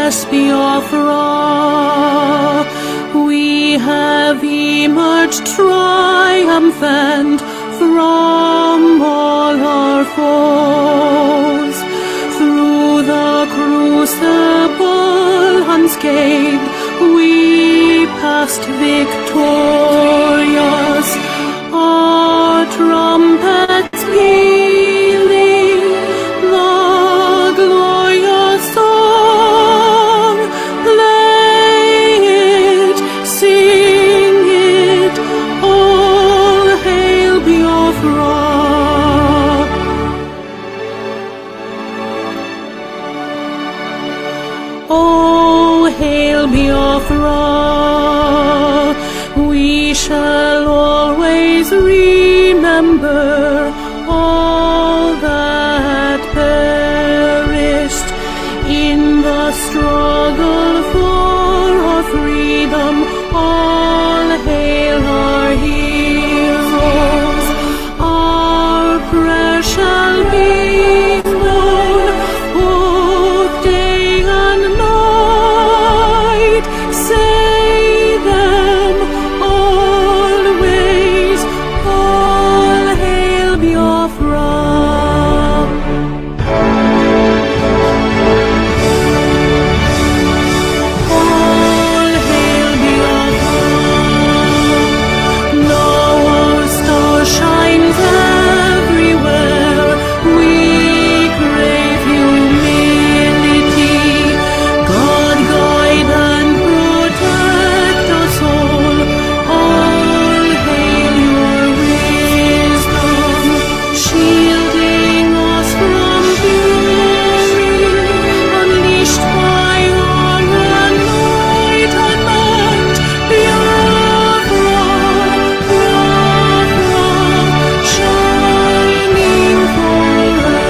Biafra, we have emerged triumphant from all our foes. Through the crucible unscathed, we passed victorious. Our trumpets pealing the glorious song. Play it, sing it, all hail Biafra. Oh, hail Biafra, we shall always remember all that perished in the struggle for our freedom. All hail our heroes, our prayer shall be known both day and night. Say them always, all hail Biafra. All hail Biafra. Now our star shines everywhere. We crave humility. God guide and protect us all. All hail your wisdom, shielding us from fury, unleashed by our enlightenment. Biafra, Biafra, shining forever.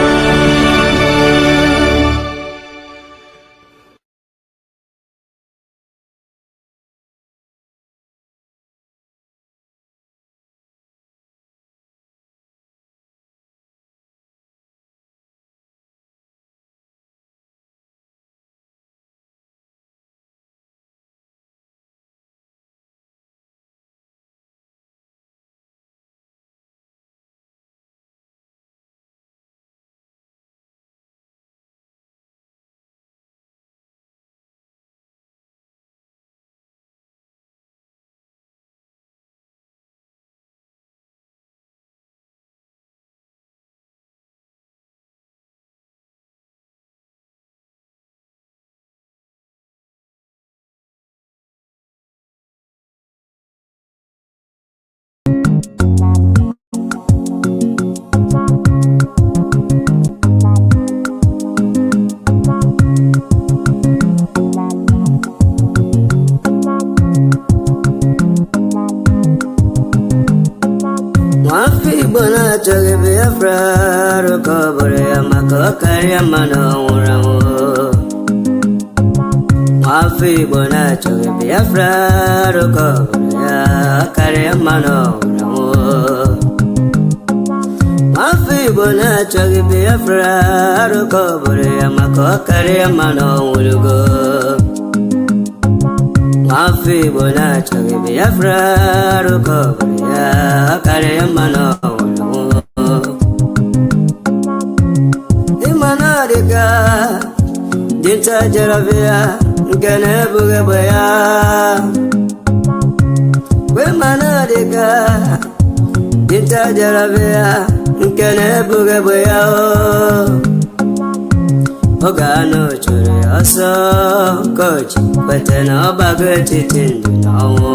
Wafi bona choge Biafra, rokobore amakokari amano uramo. Wafi bona choge Biafra, rokobore akari amano uramo. Wafi bona choge Biafra, rokobore amakokari amano urugo. Wafi bona choge Biafra, rokobore akari amano urugo. Imanadika dinta jarabia nkene buge boya. Imanadika dinta jarabia nkene buge boya. Ogano chore aso coach betena bagati tindi nawo.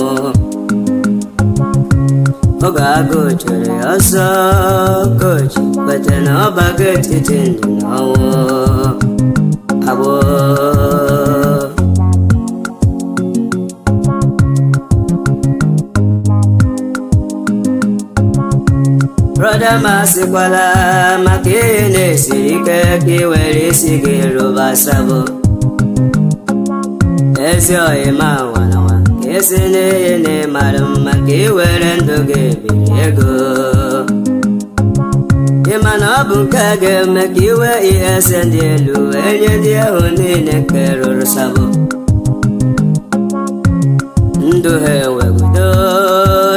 Ogago chore aso coach betena bagati tindi nawo. Abo Brother Masikwala makine sirike kiweli sigiru basabo. Ezio ima wanawa kesine yene marum makiwele ndoge biego. ịmana ọ bụ nke a ga-eme ka iwe ihe ese ndị elu enye ndị ahụ niile nke rụrụ sabụ ndụ ha enweghị udo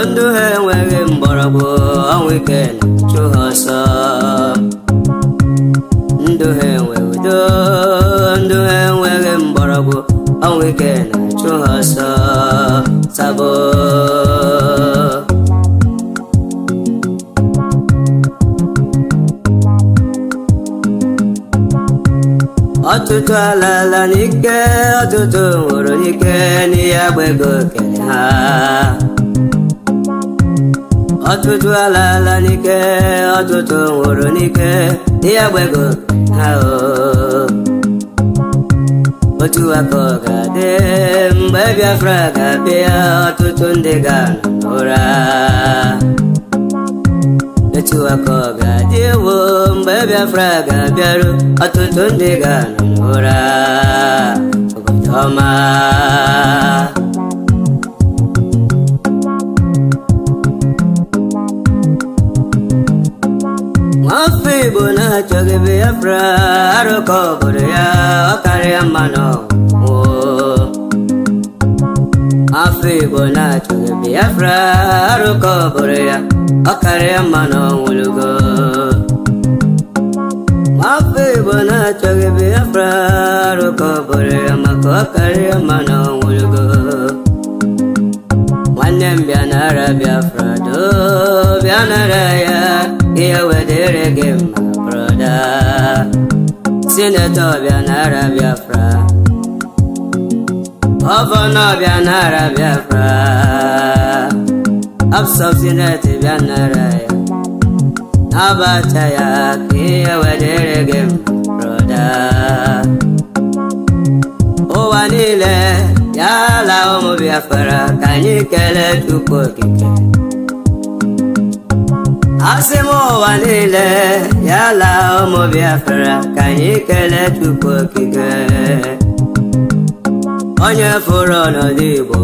ndụ ha enweghị mgbọrọgwụ ọnwụ ike na-achụ ha ọsọ ndụ ha enweghị udo ndụ ha enweghị mgbọrọgwụ ọnwụ ike na-achụ ha ọsọ sabụ ọtụtụ alala n'ike ọtụtụ nwụrụ n'ike n'ihe agbego kere ha ọtụtụ alala n'ike ọtụtụ nwụrụ n'ike n'ihe agbego kere ha otu aka ọ ga-adị mgbe Biafra ga-abịa ọtụtụ ndị ga-anọ n'ụra etu aka ọ ga-adị ewo mgbe Biafra ga-abịaru ọtụtụ ndị ga-anọ n'ụra obodo ọma nwafọ Igbo na-achọghị Biafra arụkọ obodo ya ọ karịa mma n'ọnwụ afọ Igbo na-achọghị Biafra arụkọ obodo ya ọ karịa mma n'ọnwụlugo afọ Igbo na-achọghị Biafra arụkọ obodo ya maka ọ karịa mma n'ọnwụlugo nwanne m bịa nara Biafra doo bịa nara ya ihe wedere gị mma broda sinetọ bịa nara Biafra gọvanọ bịa nara Biafra absọbsineti bịa nara ya n'abacha ya ka ihe wedere gị mma broda ụwa niile ya ala ụmụ Biafra ka anyị kelee Chukwu okike asị m ụwa niile ya ala ụmụ Biafra ka anyị kelee Chukwu okike onye fụrụ ọnọdụ Igbo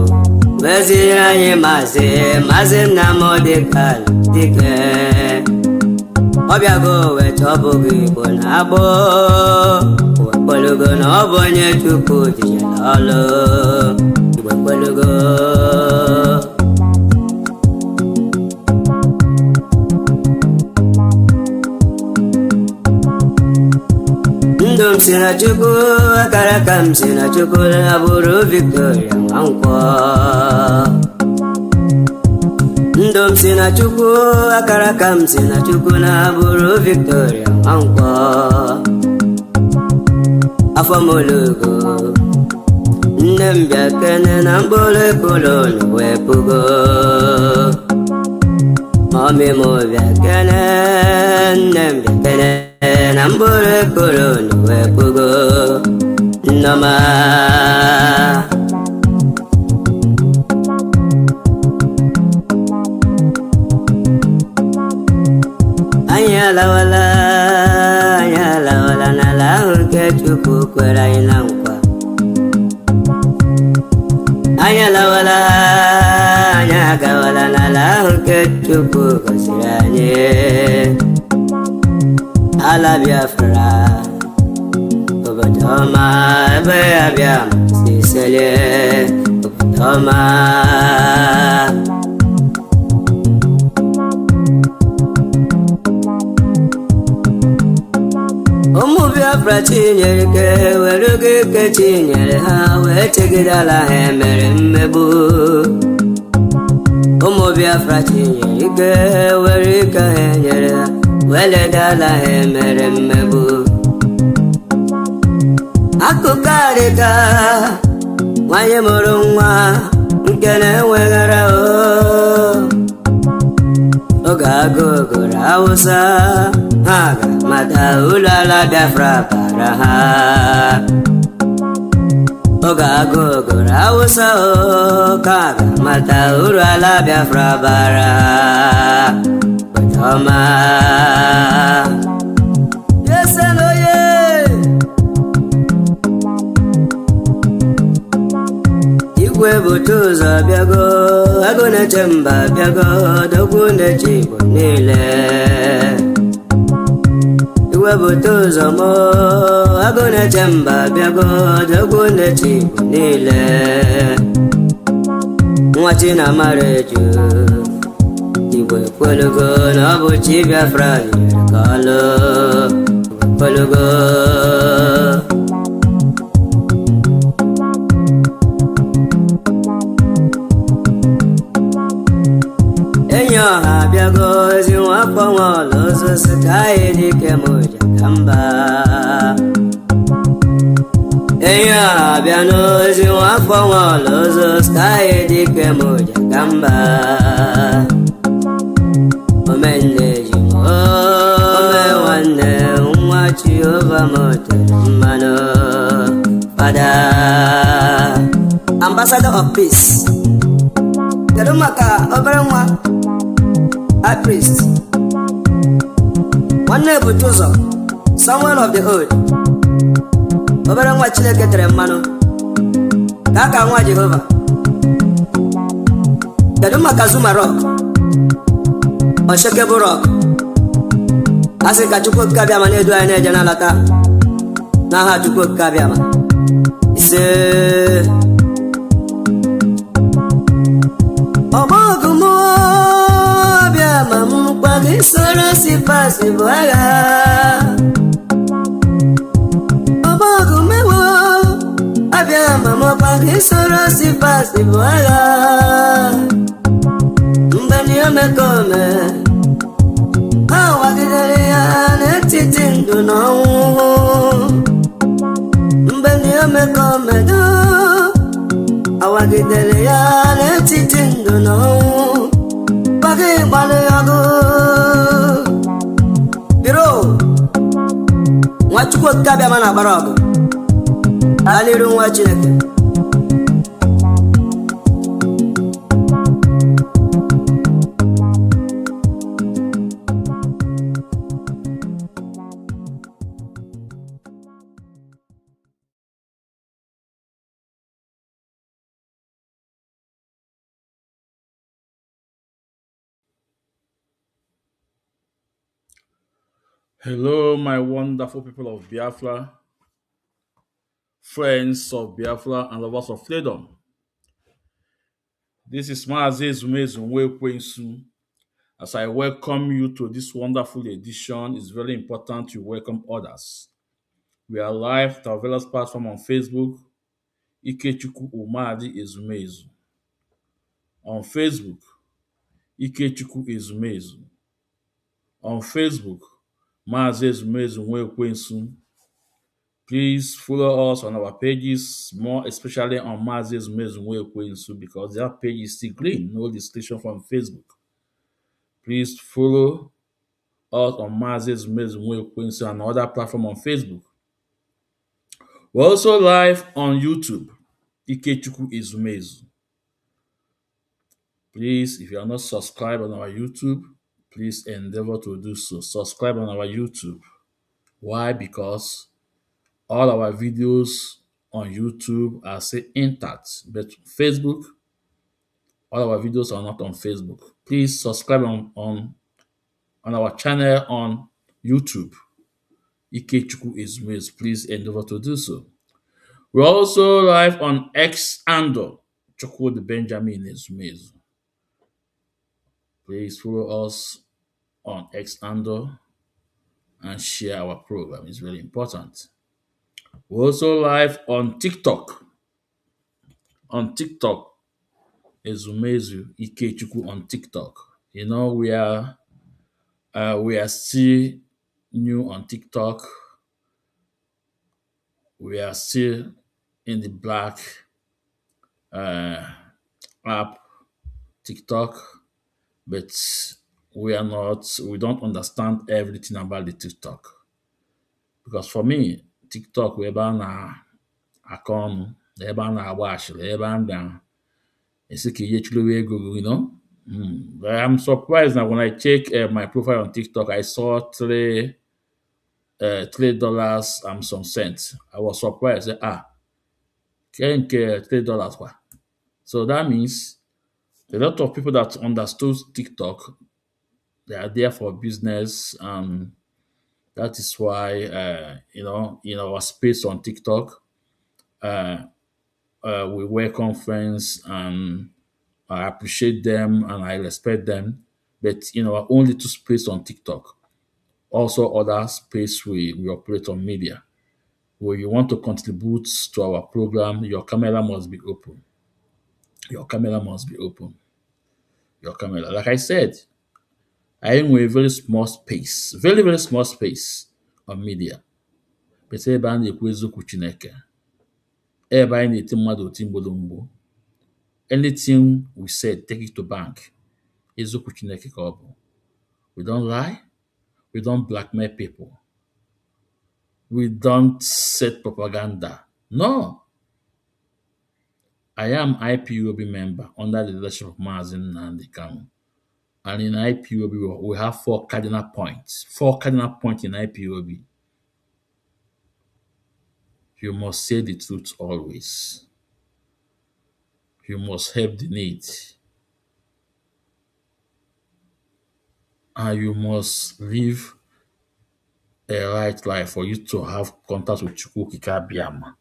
weziri anyị Mazi Nnamdi Kanu dike ọ bịago wee chọbụghị Igbo na-agbụ kwelugo na ọ bụ onye Chukwu tinyere ọlụ Igbo kwelugo ndụ m si na Chukwu akara aka m si na Chukwu na-abụrụ Victoria Nwankwọ ndụ m si na Chukwu akara aka m si na Chukwu na-abụrụ Victoria Nwankwọ afọ m olugo nne m bịa kene na mkpụrụ ekolo wee pugo mọmị m bịa kene nne m bịa kene na mkpụrụ ekolo wee pugo nnọma anyị alawala n'ala ahụ nke Chukwu kwere anyị na nkwa anyị alawala anyị agawala n'ala ahụ nke Chukwu gọziri anyị ala Biafra obodo ọma ebe ya bịa si selie obodo ọma ụmụ Biafra chinyere ike were oge ike chinyere ha wee chegidala ha emere mmegbu ụmụ Biafra chinyere ike were ike ha enyere ha wee ledala ha emere mmegbu akụkọ adịka nwanyị mụrụ nwa nke na-enweghara oge agụụ gụrụ Hausa ha ga-amata ụlọ ala Biafra bara ha oge agụụ gụrụ Hausa ka ga-amata ụlọ ala Biafra bara ọma esenoye igwe bute ụzọ bịago agụ na-eche mba bịago dogwu na-eche Igbo niile wepụta ụzọ m agụ na-eche mba bịago dogbu na-eche igbo niile nwa chi na mara eju igbo ekwelugo na ọ bụ chi Biafra nyere ka ọlụ ekwelugo enyi ọha bịago ozi nwafọ nwa ọla ozosi ka anyị dike m ụja ka mba enyi ọha bịa n'ozi nwafọ nwa ọla ozosi ka anyị dike m ụja ka mba omenne ji m ome nwanne nwa Jehova m tere mmanụ fada ambassador of peace kedu maka obere nwa high priest nwanne ebute ụzọ Samuel of the old obere nwa Chineke tere mmanụ ka aka nwa Jehova kedu maka Zuma Rock Unshakable Rock asị ka Chukwu okike abịama na-edu anyị na-eje n'alata n'aha Chukwu okike abịama ise ọgbọgụmụ abịama m gbaghị soro si pasi bụ agha ọgbọgụmewo abịama m gbaghị soro si pasi bụ agha mgbe ndị omekome ha wagidere ya n'etiti ndụ na ọnwụ mgbe ndị omekome awagidere ya n'etiti ndụ na ọnwụ gbaghị gbalị ọgụ biro nwa Chukwu okike abịama na-agbara ọgụ gaa n'iru nwa Chineke Hello, my wonderful people of Biafra, friends of Biafra, and lovers of freedom. This is Mazi Zumezunwekwensu. As I welcome you to this wonderful edition, it's very important to welcome others. We are live to our various platform on Facebook, Ikechukwu Umadi Ezumezu. On Facebook, Ikechukwu Ezumezu. On Facebook, Mazi Zumezunwekwensu. Please follow us on our pages, more especially on Mazi Zumezunwekwensu, because their page is still green, no restriction from Facebook. Please follow us on Mazi Zumezunwekwensu and other platform on Facebook. We're also live on YouTube, Ikechukwu Ezumezu. Please, if you are not subscribed on our YouTube, please endeavor to do so. Subscribe on our YouTube. Why? Because all our videos on YouTube are still intact, but Facebook, all our videos are not on Facebook. Please subscribe on our channel on YouTube, Ikechukwu Ezumezu. Please endeavor to do so. We're also live on X Andor, Chukwudi Benjamin Ezumezu. Please follow us on X Andor and share our program. It's very important. We're also live on TikTok. On TikTok, Ezumezu Ikechukwu on TikTok. You know, we are still new on TikTok. We are still in the black app TikTok, but we don't understand everything about the TikTok. Because for me, TikTok ebe a na-akọ ọnụ, ebe a na-agba ashịrị, ebe a na-esi ka ihe chụrụ ego, you know. But I'm surprised that when I check my profile on TikTok, I saw $3 and some cents. I was surprised. $3 kwa. So that means a lot of people that understood TikTok, they are there for business and That is why, in our space on TikTok, we welcome friends and I appreciate them and I respect them. But in our own little space on TikTok, also other space we operate on media. Where you want to contribute to our program, your camera must be open. Your camera must be open. Your camera. Like I said, I am with a very small space, very, very small space on media. But ebe a na-ekwu eziokwu Chineke, ebe anyị na-eti mmadụ oti mgbolomgbo, anything we said, take it to bank. Eziokwu Chineke ka ọ bụ. We don't lie. We don't blackmail people. We don't set propaganda. No. I am IPOB member under the leadership of Mazi and Kanu. And in IPOB, we have four cardinal points. Four cardinal points in IPOB. You must say the truth always. You must help the need. And you must live a right life for you to have contact with Chukwu Kikabiyama.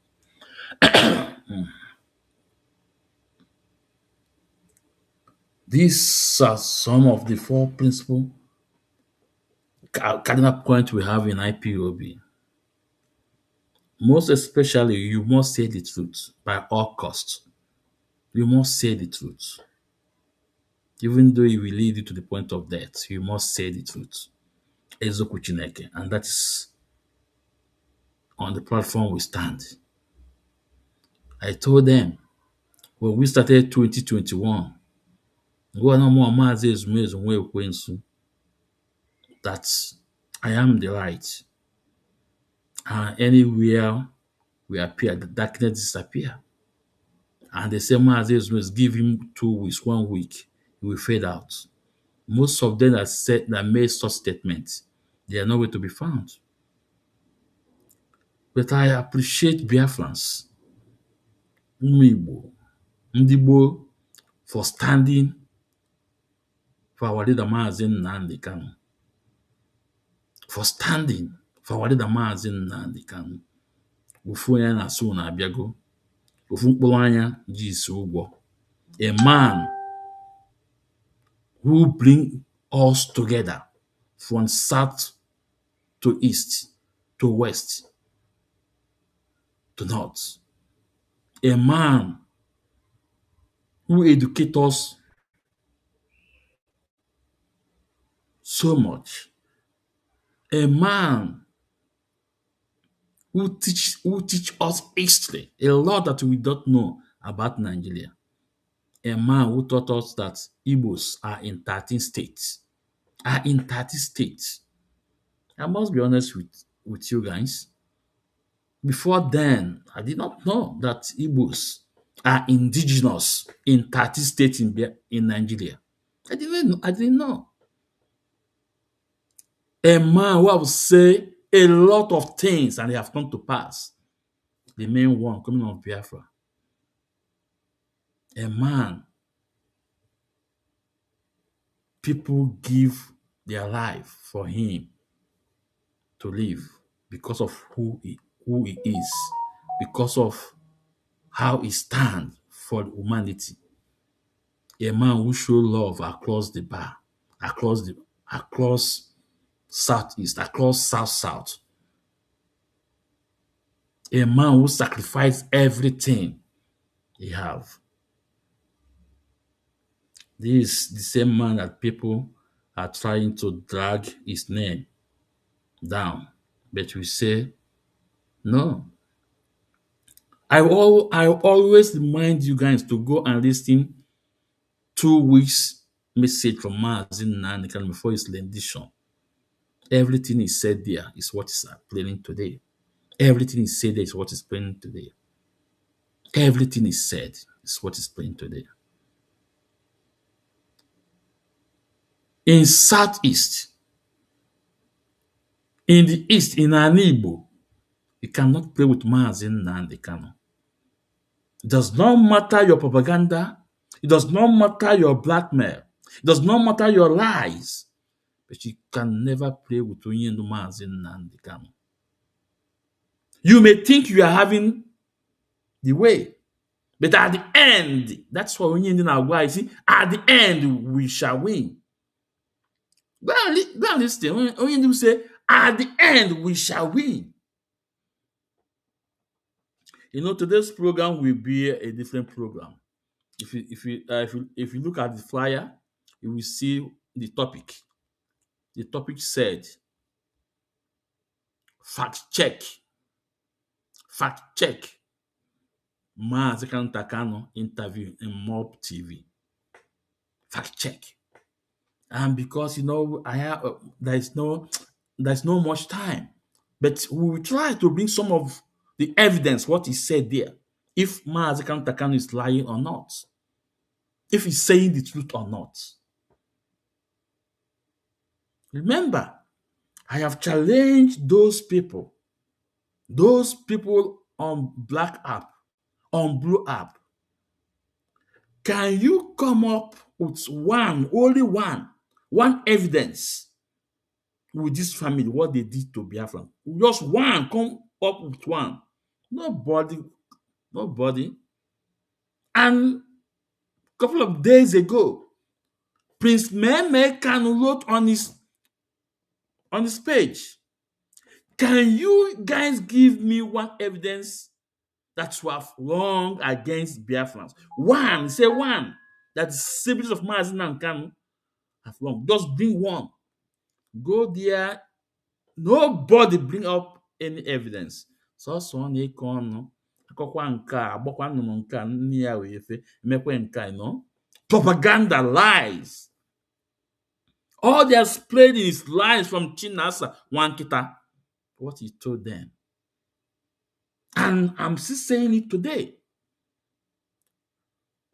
These are some of the four principal cardinal points we have in IPOB. Most especially, you must say the truth by all costs. You must say the truth. Even though it will lead you to the point of death, you must say the truth. Ezoku Chineke. And that is on the platform we stand. I told them when we started 2021, that I am the light. And anywhere we appear, the darkness disappear. And they say Mazi give him 2 weeks, 1 week, he will fade out. Most of them that made such statements, they are nowhere to be found. But I appreciate Biafrans, Igbo, Ndibo, for standing for our leader Mazi Nnamdi Kanu. For standing for our leader Mazi Nnamdi Kanu. Ofu onye na-asụ na abịago. Ofu mkpụrụ anya ji isi ụgwọ. A man who bring us together from south to east to west to north. A man who educate us so much. A man who teach us history, a lot that we don't know about Nigeria. A man who taught us that Igbos are in 13 states. Are in 30 states. I must be honest with you guys. Before then, I did not know that Igbos are indigenous in 30 states in Nigeria. I didn't know. A man who have said a lot of things and they have come to pass. The main one coming on Biafra. A man people give their life for him to live because of who he is, because of how he stands for humanity. A man who show love across the bar, across southeast, across south. A man who sacrificed everything he have. This is the same man that people are trying to drag his name down. But we say, no. I always remind you guys to go and listen 2 weeks message from Mazi Nnamdi before his rendition. Everything he said there is what is playing today. Everything he said there is what is playing today. Everything he said is what is playing today. In southeast, in the east, in Igbo, you cannot play with Mazi Nnamdi Kanu. It does not matter your propaganda. It does not matter your blackmail. It does not matter your lies. but you can never play with Onyendu Mazi Nnamdi Kanu. You may think you are having the way, but at the end, that's why Onyendu Nagwa, you see, at the end, we shall win. Go and listen. Onyendu say, at the end, we shall win. You know, today's program will be a different program. If you look at the flyer, you will see the topic. The topic said, fact check Mazi Kanunta Kanu interview in Mobtv. Fact check. And because there's no much time, but we will try to bring some of the evidence what he said there. If Mazi Kanunta Kanu is lying or not, if he's saying the truth or not. Remember, I have challenged those people on Black app, on Blue app. Can you come up with only one evidence with this family, what they did to Biafra? Just one, come up with one. Nobody. And a couple of days ago, Prince Meme Kanu wrote on his page, can you guys give me one evidence that you have wrong against Biafrans? Say one, that the siblings of Mazi Nnamdi Kanu have wrong. Just bring one. Go there. Nobody bring up any evidence. So na-eke ọnụ akọkwa nke a agbakwa nnụnụ nke a nne ya wee fe emekwe nke a, propaganda, lies. All they are spreading is lies from Chinasa Wankita, what he told them. And I'm still saying it today.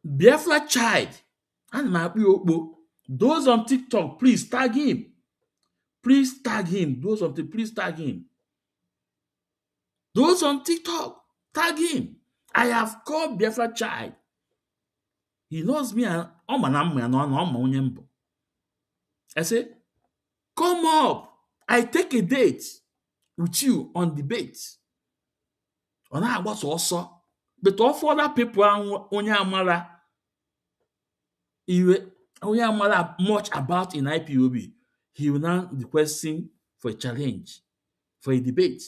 Biafra child, and those on TikTok, please tag him. Please tag him. Those on TikTok, please tag him. Those on TikTok, tag him. I have called Biafra child. He knows me. I say, come up. I take a date with you on debate. On that was also. But all for other people, onye amala much about in IPOB. He will now requesting for a challenge, for a debate.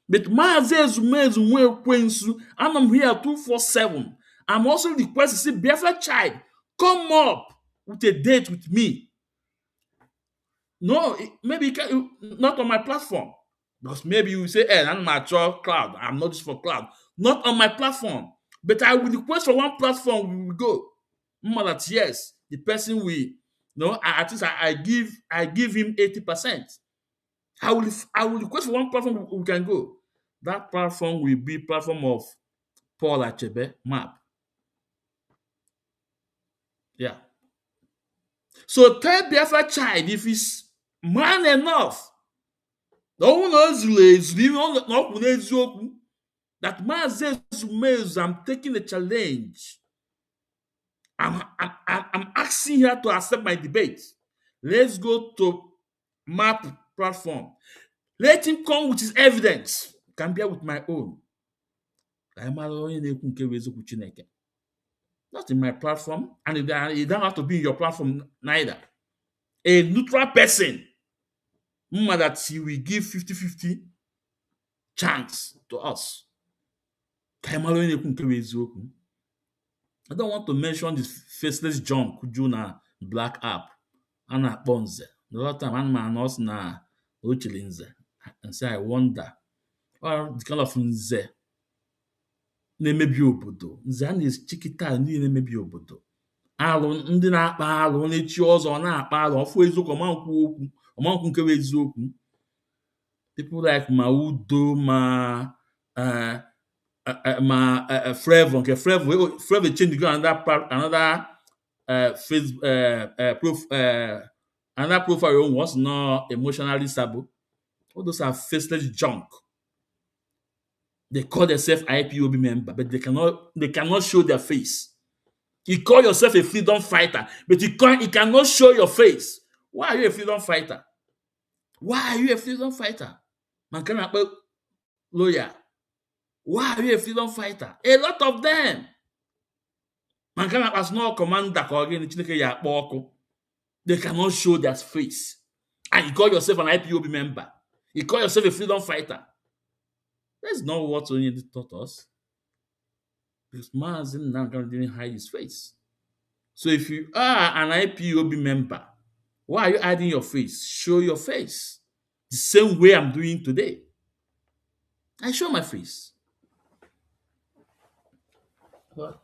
But Mazi Ezumezu, and I'm here 247. I'm also requesting, say, Biafra child, come up with a date with me. No, maybe not on my platform. Because maybe you say, hey, I'm mature cloud. I'm not just for cloud. Not on my platform. But I will request for one platform, we will go. That yes, the person will, at least I give him 80%. I will request for one platform we can go. That platform will be platform of Paul Achebe map. Yeah. So tell Biafra child, if he's man enough, that Mazi Ezumezu, I'm taking a challenge. I'm asking her to accept my debate. Let's go to map platform. Let him come with his evidence. Compare with my own. Not in my platform, and it don't have to be in your platform neither. A neutral person, that he will give 50-50 chance to us. I don't want to mention this faceless junk Juna Black app. Anna Bonze. The other time, I'm not na Ochilinze. And say, I wonder. Or the kind of Nze. Na-emebi obodo. Nze a na-esi chikita ndị na-emebi obodo. Alụ ndị na-akpa alụ na-echi ọzọ na-akpa alụ ọfụ eziokwu ọmankwu nke eziokwu. People like Maudo, Flavor, okay, Flavor changed to go another another profile was not emotionally stable. All those are faceless junk. They call themselves IPOB member, but they cannot show their face. You call yourself a freedom fighter, but you cannot show your face. Why are you a freedom fighter? Why are you a freedom fighter? Man can lawyer. Why are you a freedom fighter? A lot of them. Man can as no commander they cannot show their face. And you call yourself an IPOB member. You call yourself a freedom fighter. That's not what Onye taught us. Because Mazi now didn't hide his face. So if you are an IPOB member, why are you hiding your face? Show your face. The same way I'm doing today. I show my face. But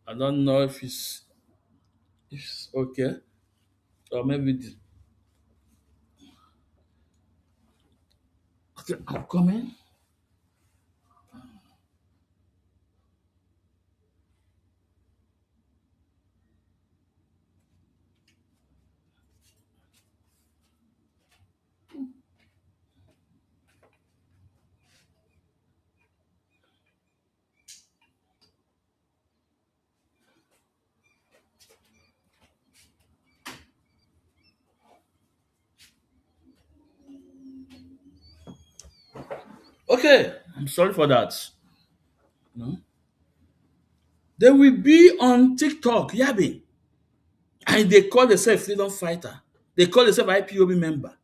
I don't know if it's okay. Or maybe okay, I'm coming. Okay, I'm sorry for that. No? They will be on TikTok yabbing. And they call themselves freedom fighter. They call themselves IPOB member.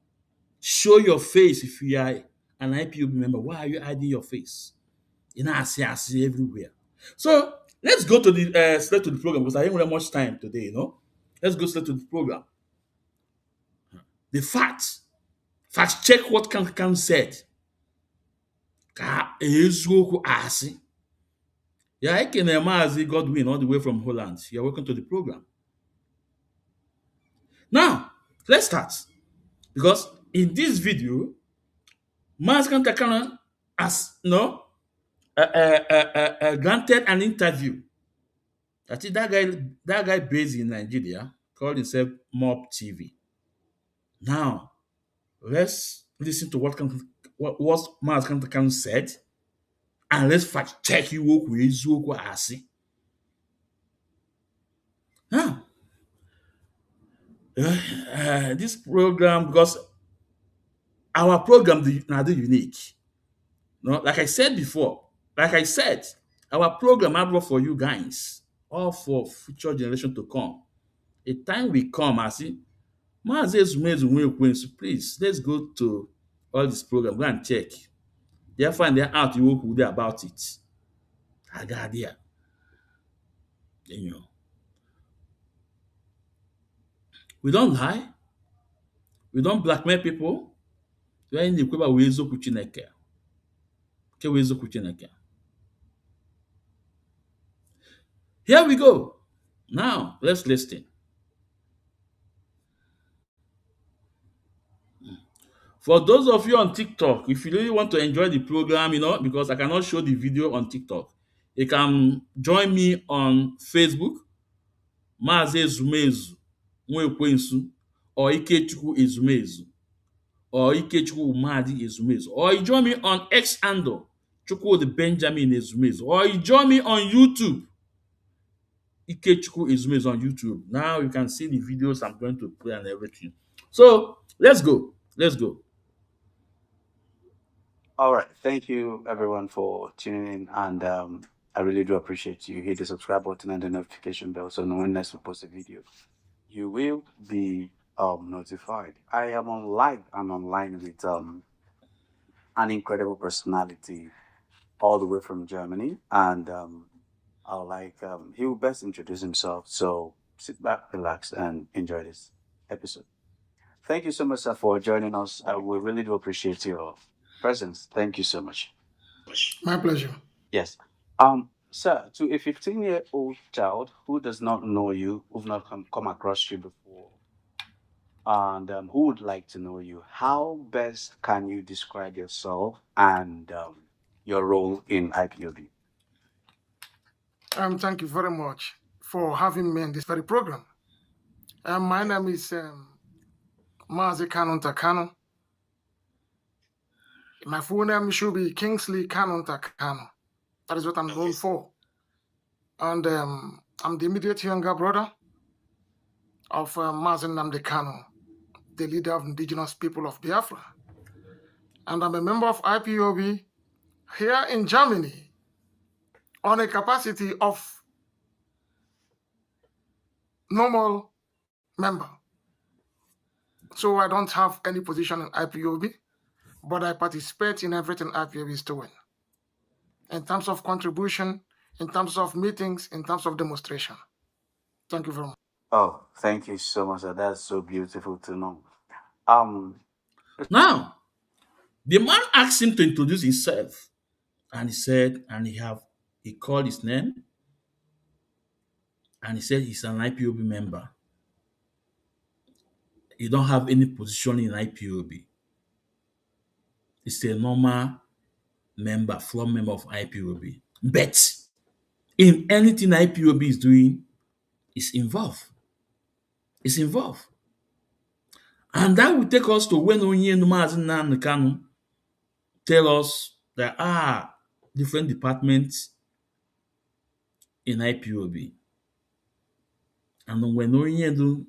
Show your face if you are an IPOB member. Why are you hiding your face? You know, I see everywhere. So let's go to the straight to the program because I didn't have much time today, Let's go straight to the program. The facts. Fact check what Kanu said. Ka eziokwu asị. Yeah, I can Mazi Godwin all the way from Holland. You're welcome to the program. Now, let's start. Because in this video, Mazi Kanu has granted an interview. That is that guy based in Nigeria called himself Mobtv. Now, let's listen to what Mazi Kanu said, and let's fact check you eziokwu asị. Now, this program, because our program now unique. No, like I said before, our program I brought for you guys, all for future generation to come. A time will come, I see. Please, let's go to all this program, go and check. They find out you work there about it. I got there. We don't lie. We don't blackmail people. We are in the equivalent with eziokwu Chineke. Okay, with eziokwu Chineke. Here we go. Now, let's listen. For those of you on TikTok, if you really want to enjoy the program, because I cannot show the video on TikTok, you can join me on Facebook, Mazi Ezumezu Nwekwensu, or Ikechukwu Ezumezu, or Ikechukwu Umadi Ezumezu, or you join me on X handle, Chukwudi Benjamin Ezumezu, or you join me on YouTube, Ikechukwu Ezumezu on YouTube. Now you can see the videos I'm going to play and everything. So let's go. Let's go. All right. Thank you, everyone, for tuning in. And I really do appreciate you. Hit the subscribe button and the notification bell so no one next will post a video. You will be notified. I am on live. I'm online with an incredible personality all the way from Germany. And I'll he will best introduce himself. So sit back, relax, and enjoy this episode. Thank you so much, sir, for joining us. We really do appreciate your presence. Thank you so much. My pleasure. Yes. Sir, to a 15-year-old child who does not know you, who've not come across you before, and who would like to know you, how best can you describe yourself and your role in IPOB? Thank you very much for having me in this very program. My name is Mazi Kanunta Kanu. My full name should be Kingsley Kanunta Kanu. That is what I'm known for. And I'm the immediate younger brother of Mazi Nnamdi Kanu, the leader of indigenous people of Biafra. And I'm a member of IPOB here in Germany on a capacity of normal member. So I don't have any position in IPOB, but I participate in everything IPOB is doing. In terms of contribution, in terms of meetings, in terms of demonstration. Thank you very much. Oh, thank you so much. Sir. That's so beautiful to know. Um, Now, the man asked him to introduce himself, and he said, and he called his name, and he said he's an IPOB member. He don't have any position in IPOB. He's a normal member, floor member of IPOB. But in anything IPOB is doing, is involved. Is involved. And that will take us to when Onye Mazi Nnamdi Kanu tell us there are different departments in IPOB. And when Onyedu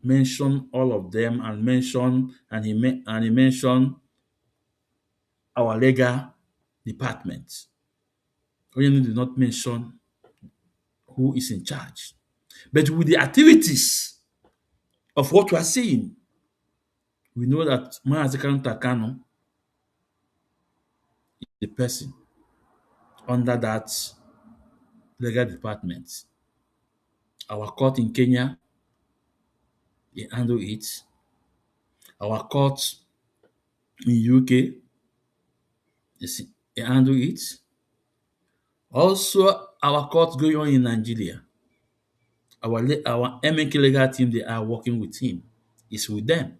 mentioned all of them and he mentioned our legal department. Onyedu did not mention who is in charge. But with the activities of what we are seeing, we know that Mazi Kanunta Kanu is the person under that legal department. Our court in Kenya, they handle it. Our court in UK, they handle it. Also, our court going on in Nigeria. Our MNK legal team, they are working with him. It's with them.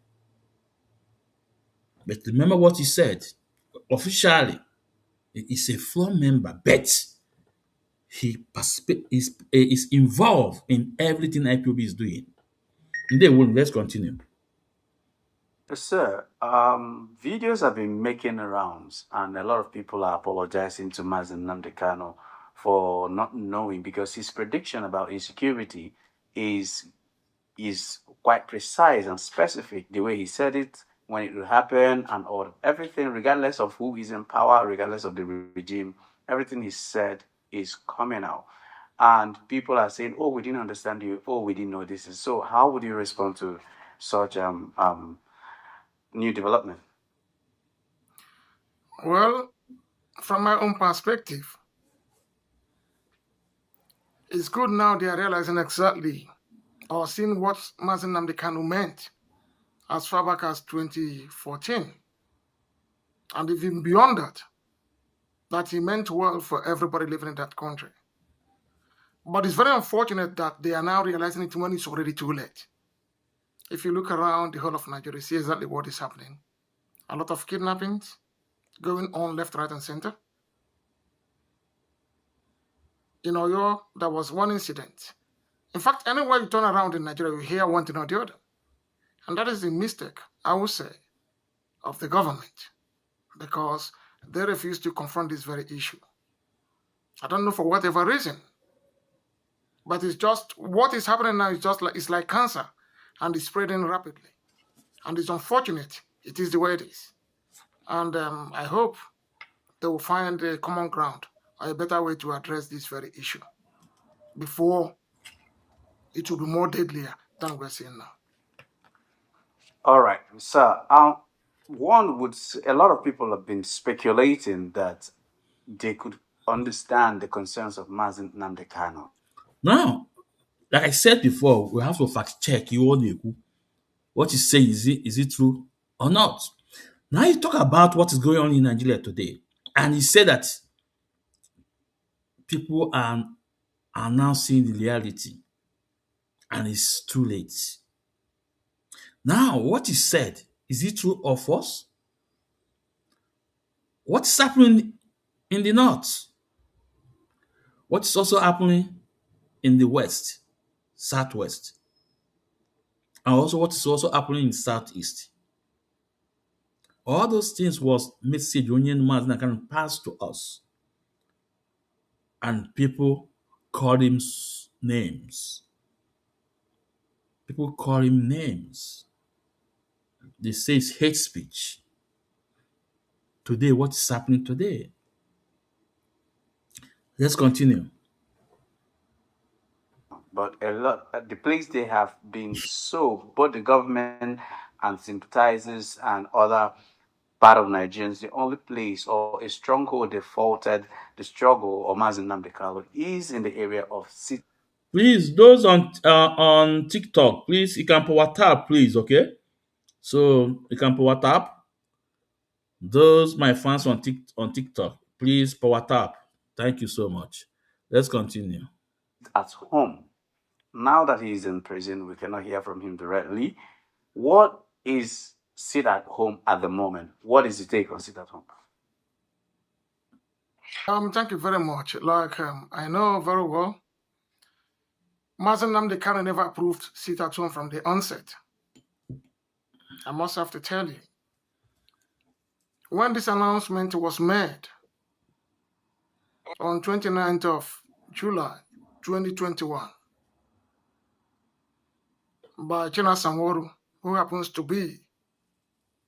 But remember what he said. Officially, he is a floor member, but is involved in everything IPOB is doing. And they will. Let's continue. Sir, videos have been making rounds, and a lot of people are apologizing to Mazi Nnamdi Kanu for not knowing, because his prediction about insecurity is quite precise and specific. The way he said it, when it will happen, and all everything, regardless of who is in power, regardless of the regime, everything he said is coming out. And people are saying, "Oh, we didn't understand you. Oh, we didn't know this." So, how would you respond to such new development? Well, from my own perspective, it's good now they are realizing exactly or seeing what Mazi Nnamdi Kanu meant as far back as 2014. And even beyond that he meant well for everybody living in that country. But it's very unfortunate that they are now realizing it when it's already too late. If you look around the whole of Nigeria, see exactly what is happening. A lot of kidnappings going on left, right, and center. In Oyo, there was one incident. In fact, anywhere you turn around in Nigeria, you hear one thing or the other. And that is the mistake, I would say, of the government, because they refuse to confront this very issue. I don't know for whatever reason, but it's just what is happening now is just like it's like cancer, and it's spreading rapidly. And it's unfortunate. It is the way it is. And I hope they will find a common ground or a better way to address this very issue before it will be more deadlier than we're seeing now. All right, sir. A lot of people have been speculating that they could understand the concerns of Mazi Nnamdi Kanu. Now, like I said before, we have to fact check what he's saying. Is it true or not? Now you talk about what is going on in Nigeria today, and he said that people are now seeing the reality, and it's too late. Now, what he said, is it true or false? What's happening in the north? What's also happening in the west, southwest? and also what is also happening in Southeast. All those things was message Union Mazi can pass to us, and people call him names. People call him names. They say it's hate speech. Today, what is happening today? Let's continue. But a lot, the place they have been so, both the government and sympathizers and other part of Nigerians, the only place or a stronghold they faulted the struggle or Mazi Nnamdi Kanu is in the area of city. Please, those on TikTok, please, you can power tap, please, okay? So you can power tap. Those my fans on TikTok, please power tap. Thank you so much. Let's continue. At home. Now that he is in prison, we cannot hear from him directly. What is sit at home at the moment? What is the take on sit at home? Thank you very much. Like I know very well, Mazi Nnamdi Kanu never approved sit at home from the onset. I must have to tell you. When this announcement was made on 29th of July 2021 by China Sanworu, who happens to be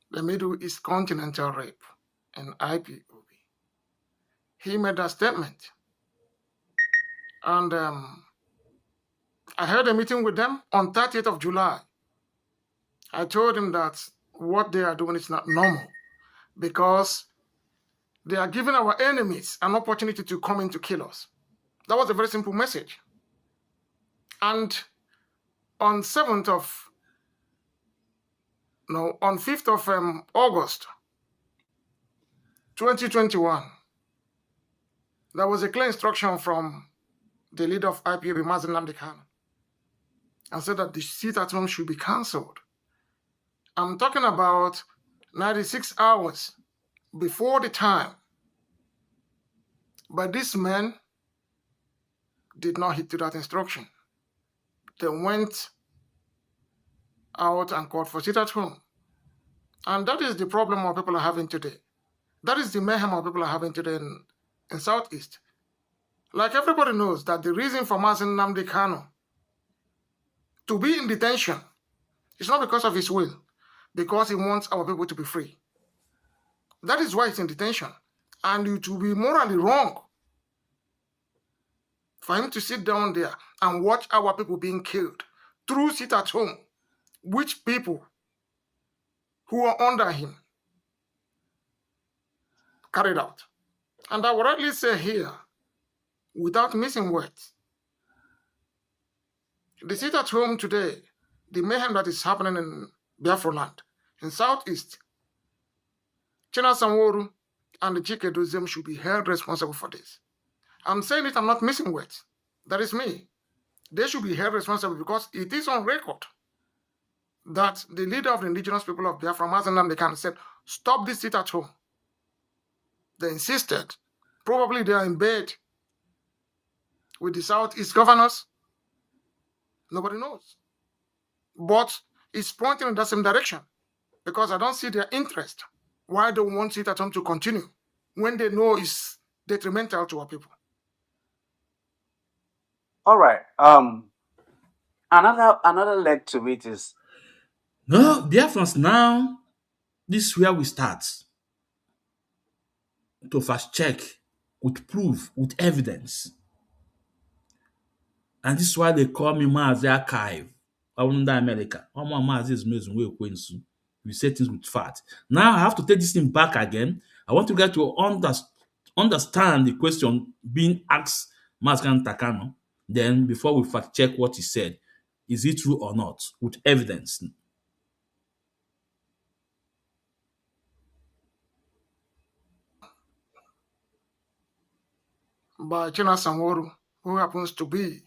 the Middle East Continental Rep and IPOB, he made that statement. And I had a meeting with them on 30th of July. I told him that what they are doing is not normal because they are giving our enemies an opportunity to come in to kill us. That was a very simple message. And on 5th of August 2021, there was a clear instruction from the leader of IPOB, Mazi Nnamdi Kanu, and said that the sit at home should be cancelled. I'm talking about 96 hours before the time. But these men did not heed to that instruction. They went out and called for sit at home. And that is the problem our people are having today. That is the mayhem our people are having today in Southeast. Like everybody knows that the reason for Mazi Nnamdi Kanu to be in detention is not because of his will, because he wants our people to be free. That is why he's in detention. And it will be morally wrong for him to sit down there and watch our people being killed through sit at home, which people who are under him carried out. And I would rightly say here, without missing words, the sit at home today, the mayhem that is happening in Biafra land, in Southeast, China Sanworu and the Chike Dozem should be held responsible for this. I'm saying it, I'm not missing words. That is me. They should be held responsible because it is on record that the leader of the indigenous people of Biafra, Mazi Nnamdi Kanu, said, stop this sit at home. They insisted. Probably they are in bed with the Southeast governors. Nobody knows. But it's pointing in that same direction because I don't see their interest. Why they want sit at home to continue when they know it's detrimental to our people? All right. Another leg to it is No, Biafrans now, this is where we start to fast check with proof, with evidence. And this is why they call me Mazi Archive. Under America. Mazi is amazing way we say things with fact. Now I have to take this thing back again. I want you guys to understand the question being asked Mazi Takano. Then before we fact check what he said, is it true or not? With evidence. By China Sanworu, who happens to be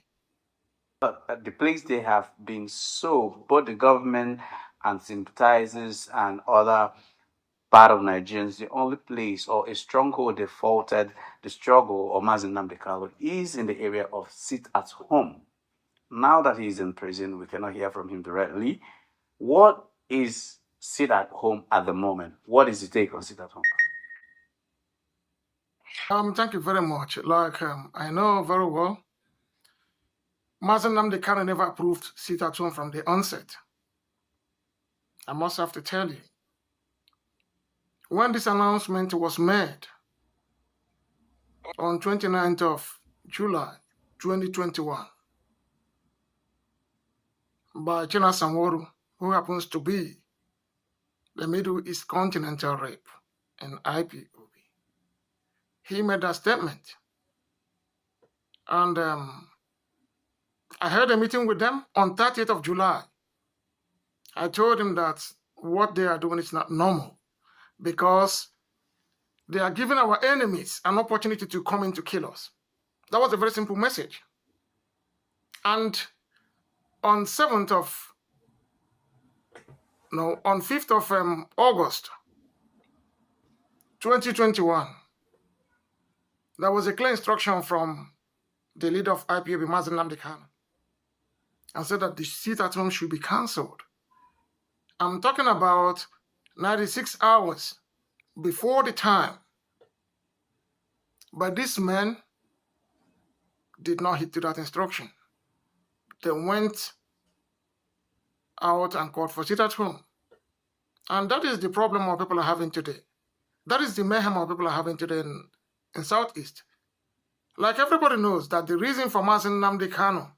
the place they have been so, both the government and sympathizers and other part of Nigerians, the only place or a stronghold they faulted the struggle or Mazi Nnamdi Kanu is in the area of sit at home. Now that he is in prison, we cannot hear from him directly. What is sit at home at the moment? What is the take on sit at home? Thank you very much. Like I know very well, Mazi Nnamdi Kanu never approved sit at home from the onset. I must have to tell you, when this announcement was made on 29th of July 2021 by China Sanworu, who happens to be the Middle East Continental Rep in IPOB, he made that statement. And I had a meeting with them on 30th of July. I told him that what they are doing is not normal because they are giving our enemies an opportunity to come in to kill us. That was a very simple message. And on 7th of, no, on 5th of August 2021, there was a clear instruction from the leader of IPOB, Mazi Nnamdi Kanu, and said that the sit at home should be cancelled. I'm talking about 96 hours before the time. But these men did not heed to that instruction. They went out and called for sit at home. And that is the problem our people are having today. That is the mayhem our people are having today in Southeast. Like everybody knows that the reason for Mazi Nnamdi Kanu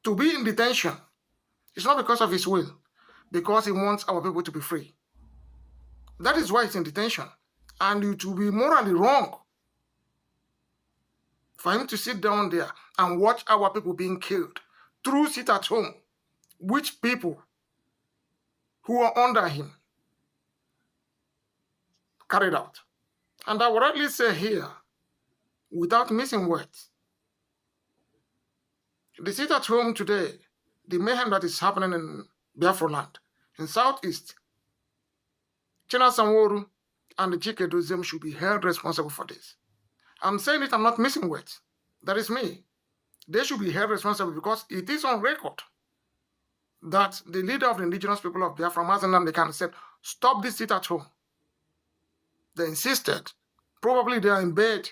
to be in detention is not because of his will, because he wants our people to be free. That is why he's in detention. And it will be morally wrong for him to sit down there and watch our people being killed through sit at home, which people who are under him carried out. And I would rightly say here, without missing words, the sit at home today, the mayhem that is happening in Biafra land, in Southeast, China Sanworu and the Chike Dozem should be held responsible for this. I'm saying it, I'm not missing words. That is me. They should be held responsible because it is on record that the leader of the indigenous people of Biafra, Mazi Nnamdi Kanu, said, stop this sit at home. They insisted. Probably they are in bed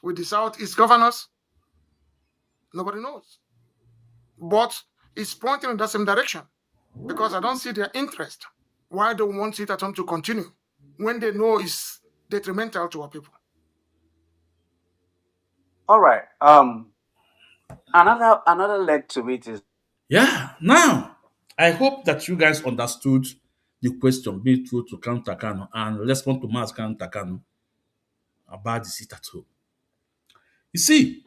with the Southeast governors. Nobody knows. But it's pointing in that same direction because I don't see their interest. Why they want sit at home to continue when they know it's detrimental to our people? All right. Another leg to it is Yeah, now I hope that you guys understood the question being through to Kanunta Kanu and respond to Mazi Kanunta Kanu about the sit at home. You see,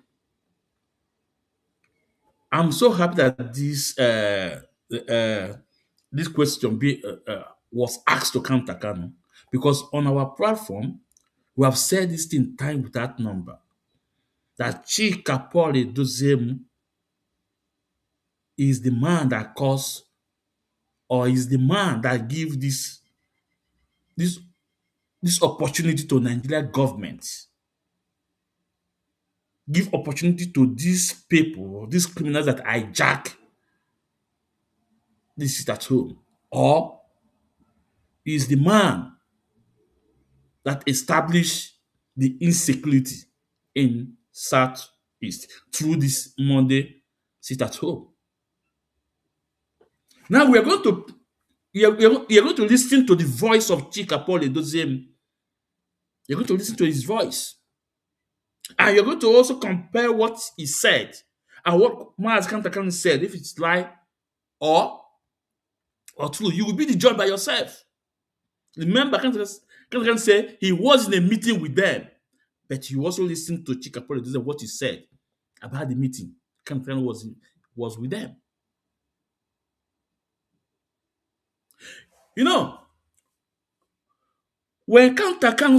I'm so happy that this question was asked to Kanunta Kanu because on our platform we have said this thing time without number that Chika Pole Dozemu is the man that caused or is the man that give this this opportunity to Nigeria government, give opportunity to these people, these criminals that hijack this sit at home, or is the man that established the insecurity in Southeast through this Monday sit at home. Now we are going to you're going to listen to the voice of Chika Paul Edoziem. You're going to listen to his voice. And you're going to also compare what he said and what Mazi Kantakan said, if it's lie or true. You will be the judge by yourself. Remember, Kantakan said he was in a meeting with them, but you also listened to Chika Paul Edoziem, what he said about the meeting. Kantakan was with them. You know, when Kantakan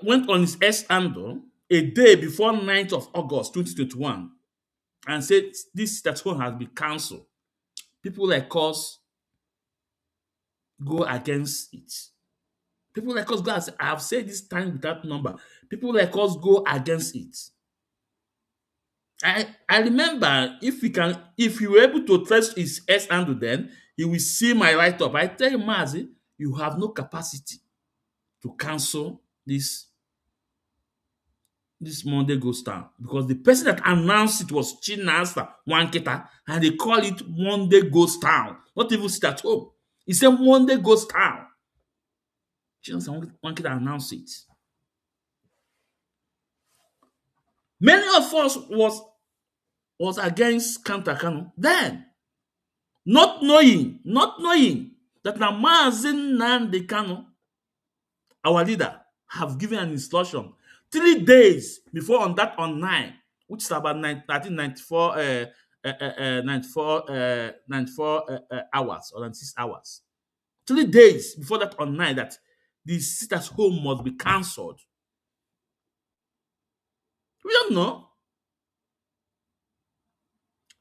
went on his S handle a day before 9th of August 2021 and said this statute has been cancelled, people like us go against it. People like us go as I have said this time without number. People like us go against it. I remember if you were able to trace his S handle, then he will see my write up. I tell him, Mazi, you have no capacity to cancel this Monday Ghost Town, because the person that announced it was Chinasa Wanketa, and they call it Monday Ghost Town. Not even sit at home. He said Monday Ghost Town. Chinasa Wanketa announced it. Many of us was against Kanta Kanu then, not knowing that now Mazi Nnamdi Kanu, our leader, have given an instruction 3 days before on 9, which is about 1994, 94 hours or 96 hours. 3 days before that on 9, that the sit at home must be cancelled. We don't know.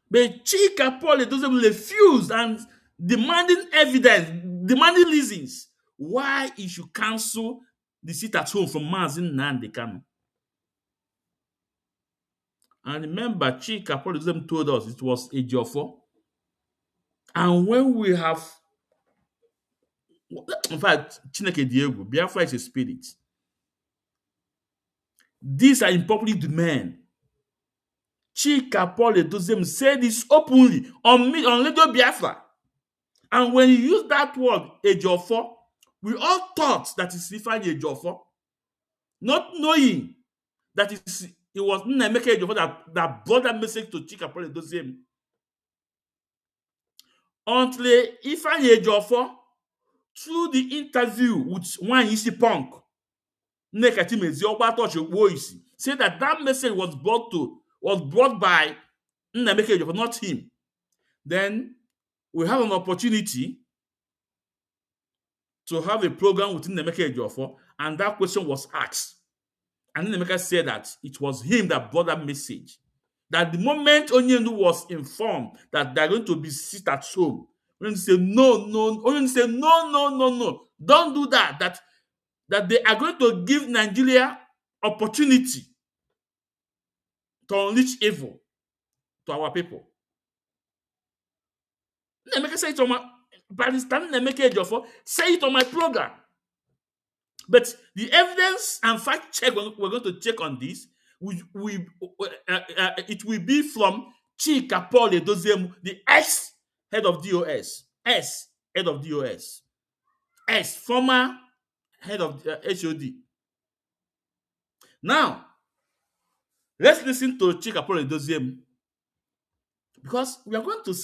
But Chika Paul doesn't refuse and demanding evidence, demanding reasons why he should cancel the sit at home from Mazi Nnamdi Kanu. And remember, Chika Polygism told us it was a Jofo. And when we have, in fact, Chineke Diego, Biafra is a spirit. These are improperly the men. Chika Polygism said this openly on Radio Biafra. And when he used that word, Ejofo, we all thought that it's referring to Ejofo, not knowing that it was Nnaemeka Ejofo that brought that message to Chika Polygism. Until Ifeanyi Ejiofor, through the interview with one Isi Punk, said that message was brought by Nnaemeka Ejiofor, not him. Then we have an opportunity to have a program with Nnaemeka Ejiofor, and that question was asked. And Nnaemeka said that it was him that brought that message. That the moment Onyendu was informed that they're going to be sit at home, Onyendu said, no, don't do that. That they are going to give Nigeria opportunity to unleash evil to our people. Nnaemeka said it on my, Pakistan Nnaemeka Ejiofor say it on my program. But the evidence and fact check we're going to check on this, it will be from Chika Paul Edoziem, the ex-head of DOS, former head of HOD. Now, let's listen to Chika Paul Edoziem, because we are going to,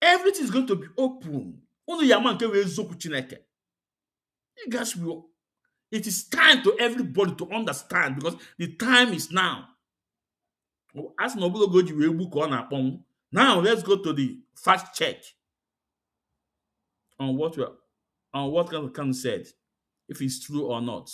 everything is going to be open. You guys will. It is time to everybody to understand, because the time is now. As Nobulo Goji will book on upon. Now let's go to the fact check on what Kanu said, if it's true or not.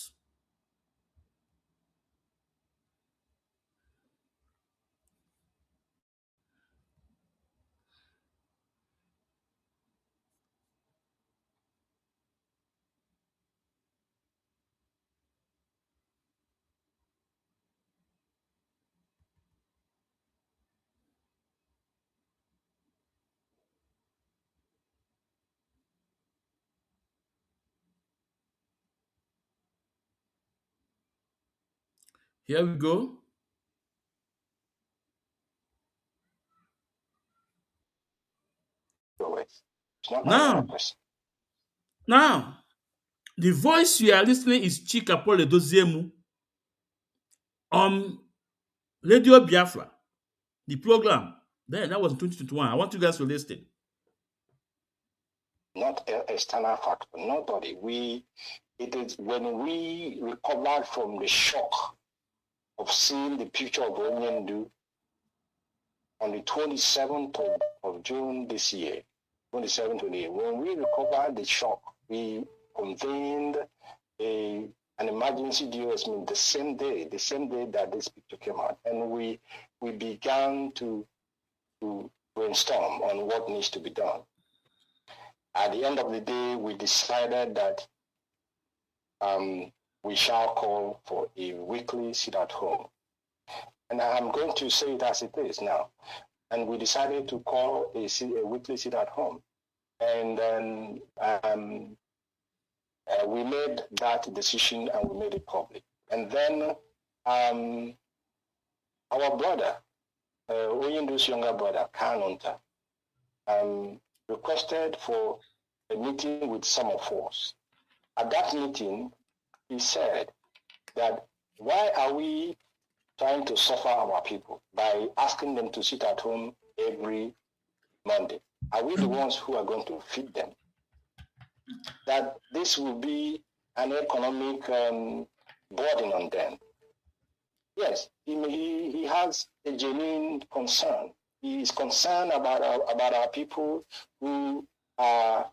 Here we go. Now, the voice you are listening is Chika Paul Edoziemu on Radio Biafra, the program. Then that was in 2021. I want you guys to listen. Not external factor, nobody. It is when we recovered from the shock of seeing the picture of Onyendu on the 27th of June this year, 27th of the year. When we recovered the shock, we convened an emergency DOS meeting the same day that this picture came out, and we began to brainstorm on what needs to be done. At the end of the day, we decided that we shall call for a weekly sit at home. And I'm going to say it as it is now. And we decided to call a weekly sit at home. And then we made that decision and we made it public. And then our brother, Oyindu's younger brother, Kanunta, requested for a meeting with some of us. At that meeting, he said that why are we trying to suffer our people by asking them to sit at home every Monday? Are we the ones who are going to feed them? That this will be an economic burden on them. Yes, he has a genuine concern. He is concerned about our people who are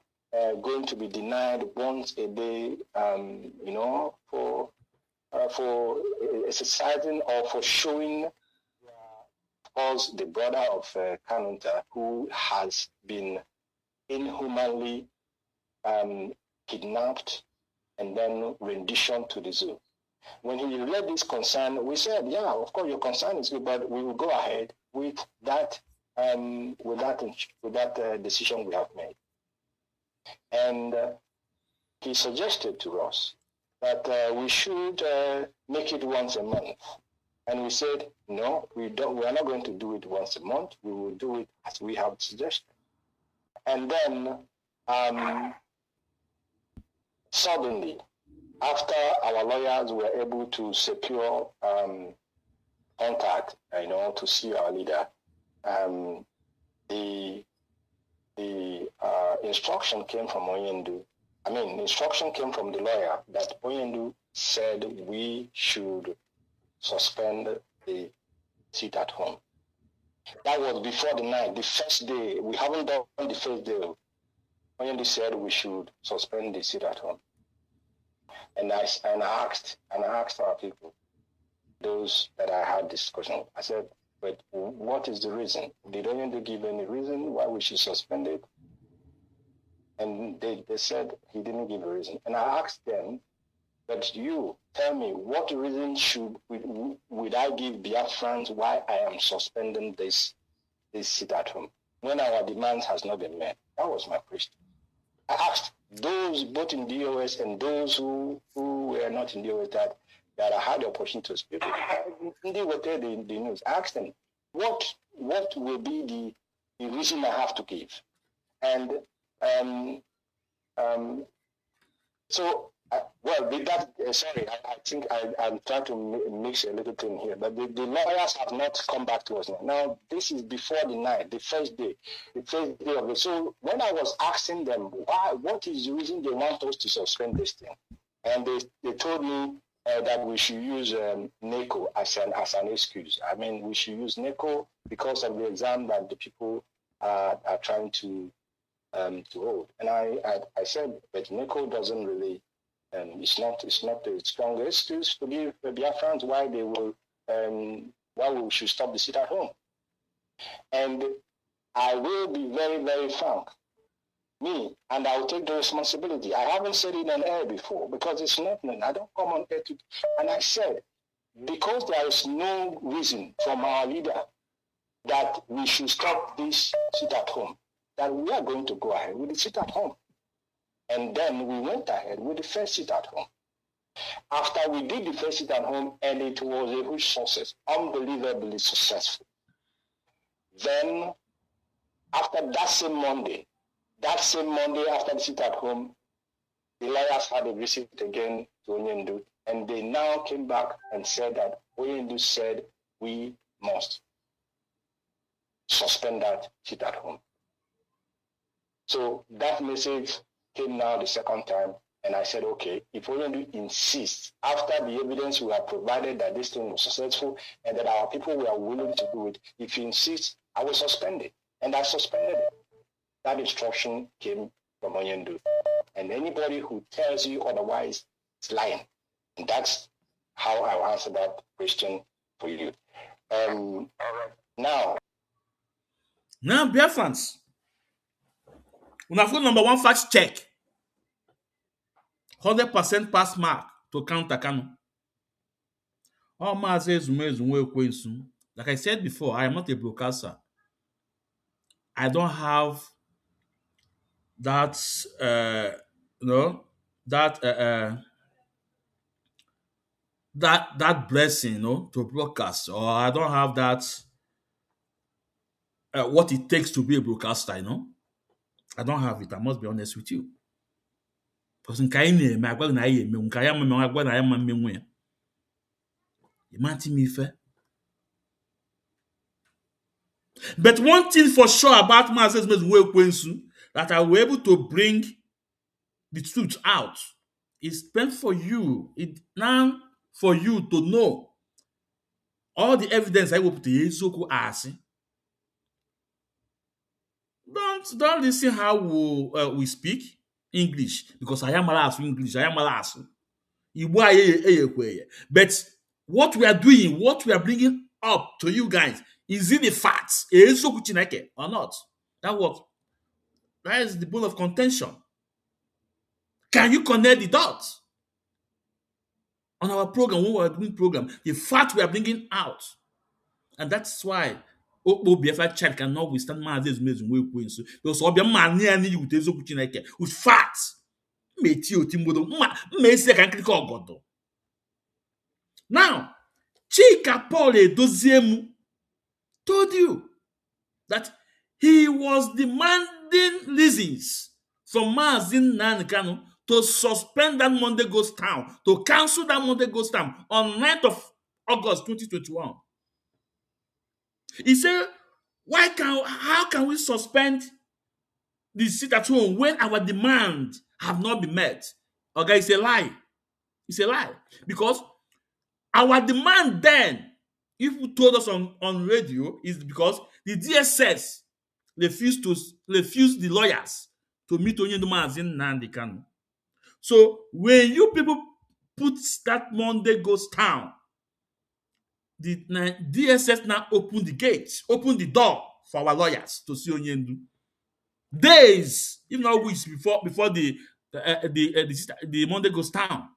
going to be denied once a day, for exercising or for showing us the brother of Kanunta who has been inhumanly kidnapped and then renditioned to the zoo. When he read this concern, we said, yeah, of course your concern is good, but we will go ahead with that decision we have made. And he suggested to us that we should make it once a month. And we said, no, we are not going to do it once a month. We will do it as we have suggested. And then suddenly, after our lawyers were able to secure contact, to see our leader, the instruction came from Oyendu. Instruction came from the lawyer that Oyendu said we should suspend the sit at home. That was before the night, the first day. We haven't done the first day. Oyendu said we should suspend the sit at home. And I asked our people, those that I had discussion with, I said, but what is the reason? Did Oyendu give any reason why we should suspend it? And they said he didn't give a reason. And I asked them, but you tell me, what reason would I give Biafrans why I am suspending this sit at home when our demands has not been met? That was my question. I asked those both in DOS and those who were not in DOS that I had the opportunity to speak with. They were there the news. I asked them, what will be the reason I have to give? And with that, sorry, I think I'm trying to mix a little thing here, but the lawyers have not come back to us now. Now, this is before the night, the first day of it. So when I was asking them, what is the reason they want us to suspend this thing? And they told me that we should use NECO as an excuse. We should use NECO because of the exam that the people are trying to hold. And I said, but NECO doesn't really, it's not the strongest excuse to give Biafrans why we should stop the sit at home. And I will be very, very frank. And I'll take the responsibility. I haven't said it on air before because it's not, I don't come on air to, and I said, because there is no reason from our leader that we should stop this sit at home, that we are going to go ahead with the sit at home. And then we went ahead with the first sit at home. After we did the first sit at home, and it was a huge success, unbelievably successful. Then, after that same Monday after the sit at home, the lawyers had a visit again to Oyendu, and they now came back and said that Oyendu said we must suspend that sit at home. So that message came now the second time, and I said, okay, if Oyendu insists, after the evidence we have provided that this thing was successful and that our people were willing to do it, if he insists, I will suspend it. And I suspended it. That instruction came from Oyendu. And anybody who tells you otherwise is lying. And that's how I'll answer that question for you. Now, Biafrans, we have got number one fact check. 100% pass mark to counter Kanu. All Mazi Ezumezu Nwekwensu. Like I said before, I am not a broadcaster. I don't have that you know that that blessing, to broadcast, or I don't have that what it takes to be a broadcaster. I don't have it. I must be honest with you. Because nke anyị na-eme agwa na anyị eme nke anyị ama agwa na anyị ma mmenwu ya. Ịmantị m ife. But one thing for sure about Mazi Ezumezu Nwekwensu that I will able to bring the truth out is meant for you. It now for you to know all the evidence I will put eziokwu asị. Don't listen how we speak English because I am alas English. I am alas. But what we are doing, what we are bringing up to you guys, is it the facts? Or not? That is the bone of contention. Can you connect the dots? On our program, when we are doing program, the fact we are bringing out. And that's why Obiafa child cannot withstand Mazi Ezumezu Nwekwensu. Because Obiama with facts. Now, Chika Paul Edoziemu told you that he was demanding reasons from Mazi Nnamdi Kanu to suspend that Monday Ghost Town, to cancel that Monday Ghost Town on 9th of August 2021. He said, how can we suspend the sit at home when our demands have not been met? Okay, it's a lie. It's a lie. Because our demand then, if you told us on radio, is because the DSS refused the lawyers to meet Onyendu Mazi Nnamdi Kanu. So when you people put that Monday Ghost Town, the DSS now open the gate, open the door for our lawyers to see Onyendu. Days, if not weeks before the Monday Ghost Town.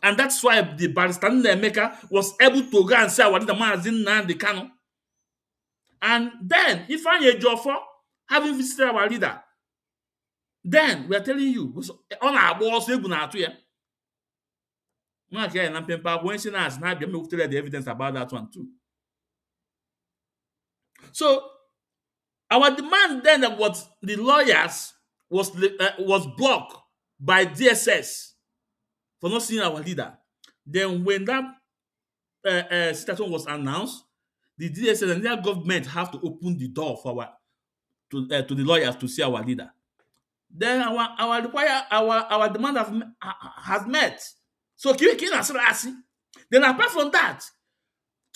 And that's why the barrister Emeka was able to go and say our leader Mazi Nnamdi Kanu. And then, if I Ejiofor having visited our leader, then we are telling you, on our boss, we will not hear. When she has not been able to tell the evidence about that one too. So, our demand then that what the lawyers was blocked by DSS for not seeing our leader. Then when that situation was announced, the DSS and their government have to open the door for to the lawyers to see our leader. Then our demand has met. So then apart from that,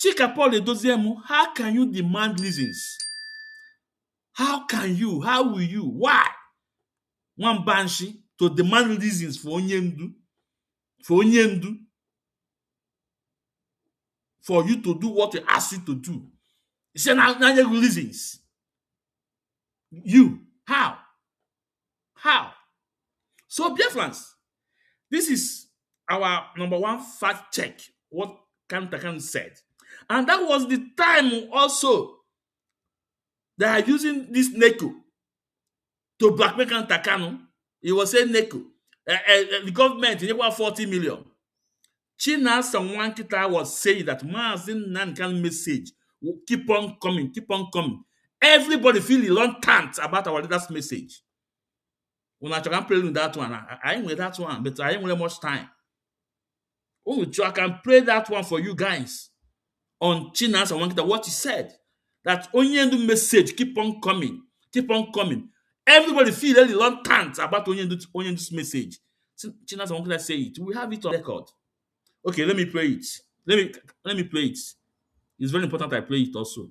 Chika Paul Edoziemu, how can you demand reasons? How will you? Why? One Banshee to demand reasons for Onyendu, for you to do what we ask you to do. He said, now reasons. You, how? So, dear friends, this is our number one fact check, what Kanunta said. And that was the time also they are using this NECO to blackmail Kanunta Kanu. He was saying NECO. The government, they were 40 million. China Sawankita was saying that Mazi Nnamdi Kanu message will keep on coming. Everybody feel reluctant about our leader's message. When I can play with that one, I ain't with that one, but I ain't with much time. I can play that one for you guys on China Sawankita, what he said. That Onyendu message keep on coming. Everybody feel reluctant about Onyendu's message. China Sawankita say it. We have it on record. Okay, let me play it. Let me play it. It's very important I play it also.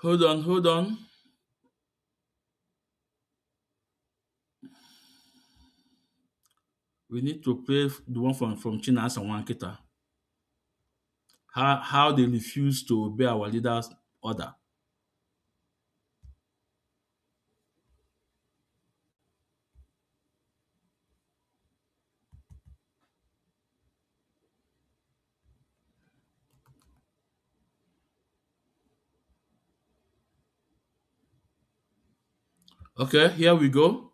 Hold on, hold on. We need to play the one from Chinas and Wankita. How they refuse to obey our leader's order. Okay, here we go.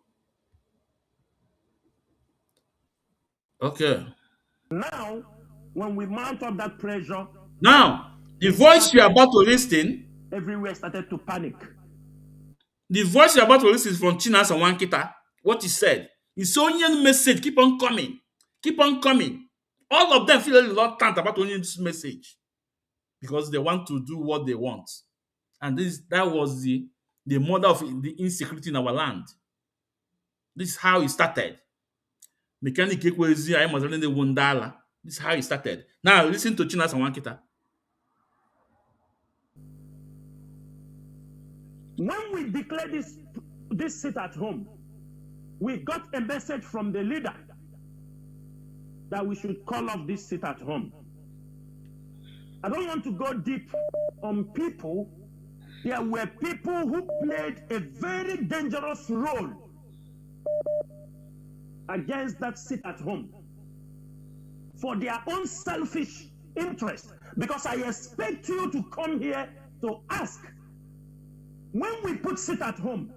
Okay. Now, when we mount up that pressure, Now, the voice you are about to listen, everywhere started to panic. the voice you are about to listen is from Chinas and Wankita. What he said. His onion message keep on coming. Keep on coming. All of them feel a reluctant about onion this message because they want to do what they want. And that was the mother of the insecurity in our land. This is how it started. Mechanic Ekwezi, I must the Wundala. This is how it started. Now listen to Chinas and Wankita. When we declared this sit at home, we got a message from the leader that we should call off this sit at home. I don't want to go deep on people. There were people who played a very dangerous role against that sit at home for their own selfish interest. Because I expect you to come here to ask. When we put sit at home,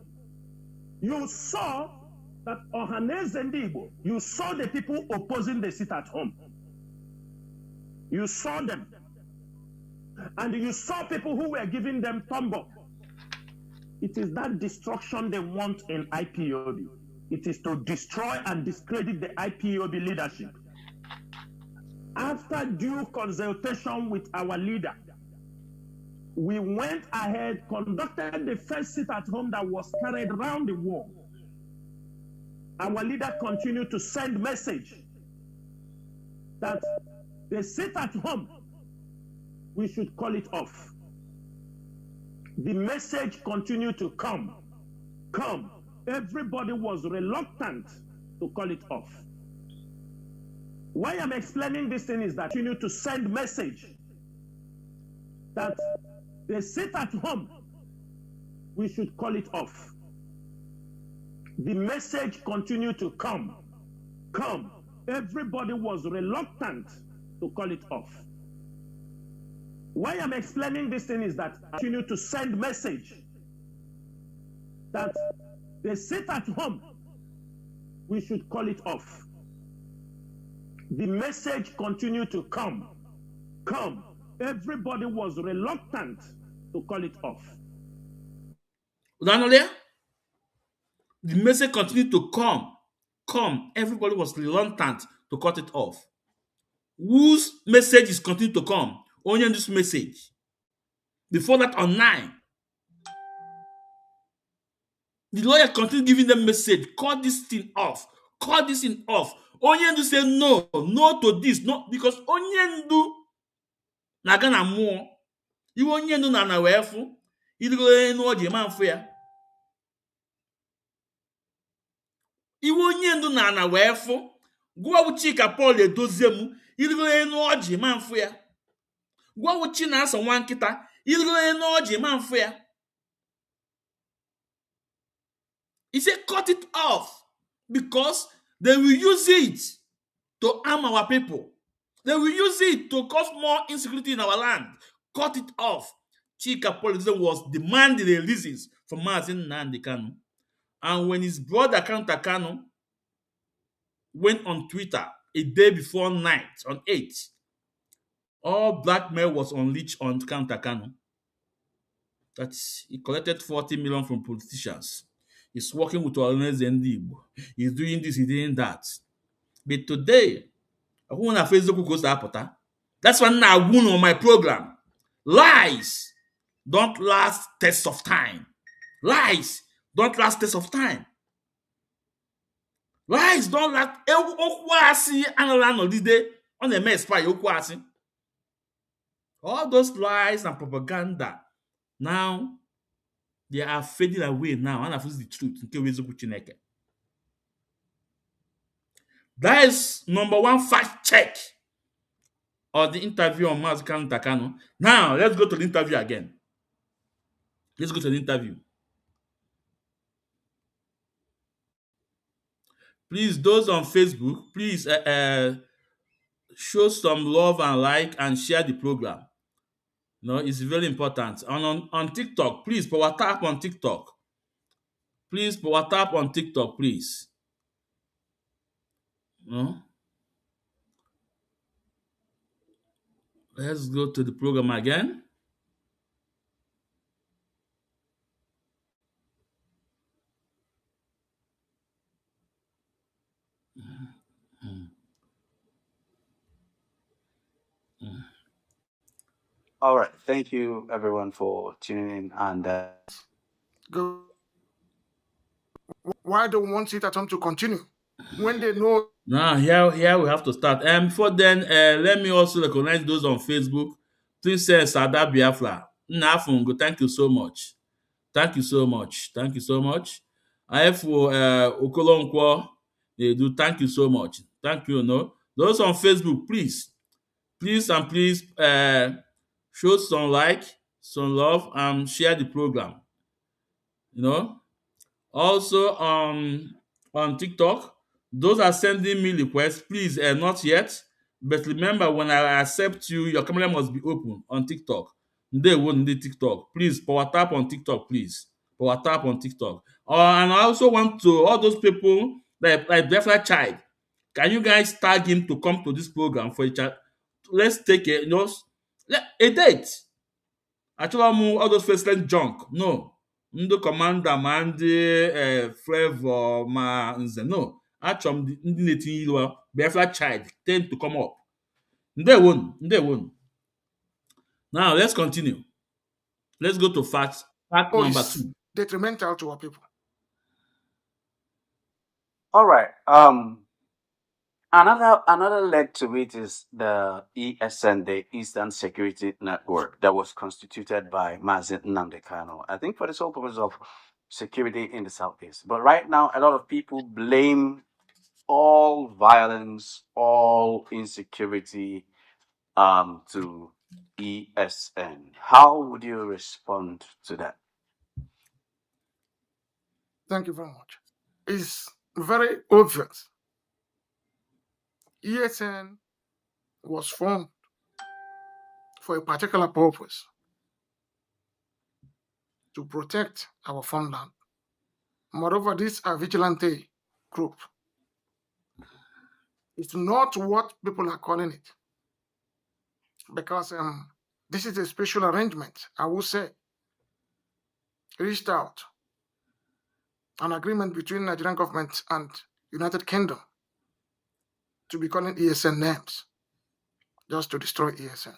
you saw that Ohaneze Ndibo, you saw the people opposing the sit at home. You saw them. And you saw people who were giving them thumb up. It is that destruction they want in IPOB. It is to destroy and discredit the IPOB leadership. After due consultation with our leader, we went ahead, conducted the first sit at home that was carried around the world. Our leader continued to send message that the sit at home, we should call it off. The message continued to come. Everybody was reluctant to call it off. Why I'm explaining this thing is that you need to send message that the sit at home, we should call it off. The message continued to come. Everybody was reluctant to call it off. Why I'm explaining this thing is that I continue to send message that the sit at home, we should call it off. The message continued to come. Everybody was reluctant to call it off. The message continued to come. Everybody was reluctant to cut it off. Whose message is continuing to come? Only this message. Before that, on 9, the lawyer continued giving them message. Cut this thing off. Cut this thing off. Onyendu say no to this, no, because Onyendu na gana more. You Onyendu na wefu. Idigole no oji manfu ya. Iwe Onyendu na wefu. Gwa uchika Paul edozemu. Idigole no oji manfu ya. Gwa uchi na asa Wankita. Idigole no oji manfu ya. He said cut it off because they will use it to arm our people. They will use it to cause more insecurity in our land. Cut it off. Chika Politician was demanding the releases from Mazi and Kanu. And when his brother Kanu went on Twitter a day before night, on 8, all blackmail was unleashed on Kanu. That's, he collected 40 million from politicians. He's working with Ohaneze Ndibo. He's doing this, he's doing that. But today, I want to Facebook goes to that's why now I won on my program. Lies don't last test of time. Lies don't last test of time. Lies don't last. Okwasi analano this day on the mess by Okwasi. All those lies and propaganda now They are fading away now. And that's the truth. Nke wee eziokwu Chineke. That is number one fact check of the interview on Mazi Kanunta Kanu. Now, let's go to the interview again. Let's go to the interview. Please, those on Facebook, please show some love and like and share the program. No, it's very important. And on TikTok, please power tap on TikTok. Please power tap on TikTok, please. No? Let's go to the program again. All right. Thank you, everyone, for tuning in. And Go. Why do we want it at home to continue when they know? Now, here we have to start. Before then, let me also recognize those on Facebook. Princess Ada Biafra. Nnafungo, thank you so much. Thank you so much. Thank you so much. I for Okolonkwo, they do. Thank you so much. Thank you. No, those on Facebook, please, please, show some like, some love, and share the program. You know. Also on TikTok, those are sending me requests. Please, not yet. But remember, when I accept you, your camera must be open on TikTok. They won't need TikTok. Please, power tap on TikTok, please. Power tap on TikTok. And I also want to, all those people like Definitely Child, can you guys tag him to come to this program for a chat? Let's take a date. Achọrọ m all those faceless junk. No. Ndị kọmanda ma ndị Flavor ma nze. No. Achọrọ m ndị na-etinye ilu Biafra Child tend to come up. Ndewonu. Now let's continue. Let's go to fact number 2. Detrimental to our people. all right. Another leg to it is the ESN, the Eastern Security Network, that was constituted by Mazi Nnamdi Kanu, I think for the sole purpose of security in the Southeast. But right now, a lot of people blame all violence, all insecurity to ESN. How would you respond to that? Thank you very much. It's very obvious. ESN was formed for a particular purpose, to protect our farmland. Moreover, this are vigilante group. It's not what people are calling it, because this is a special arrangement, I will say, reached out an agreement between Nigerian government and United Kingdom to be calling ESN names, just to destroy ESN.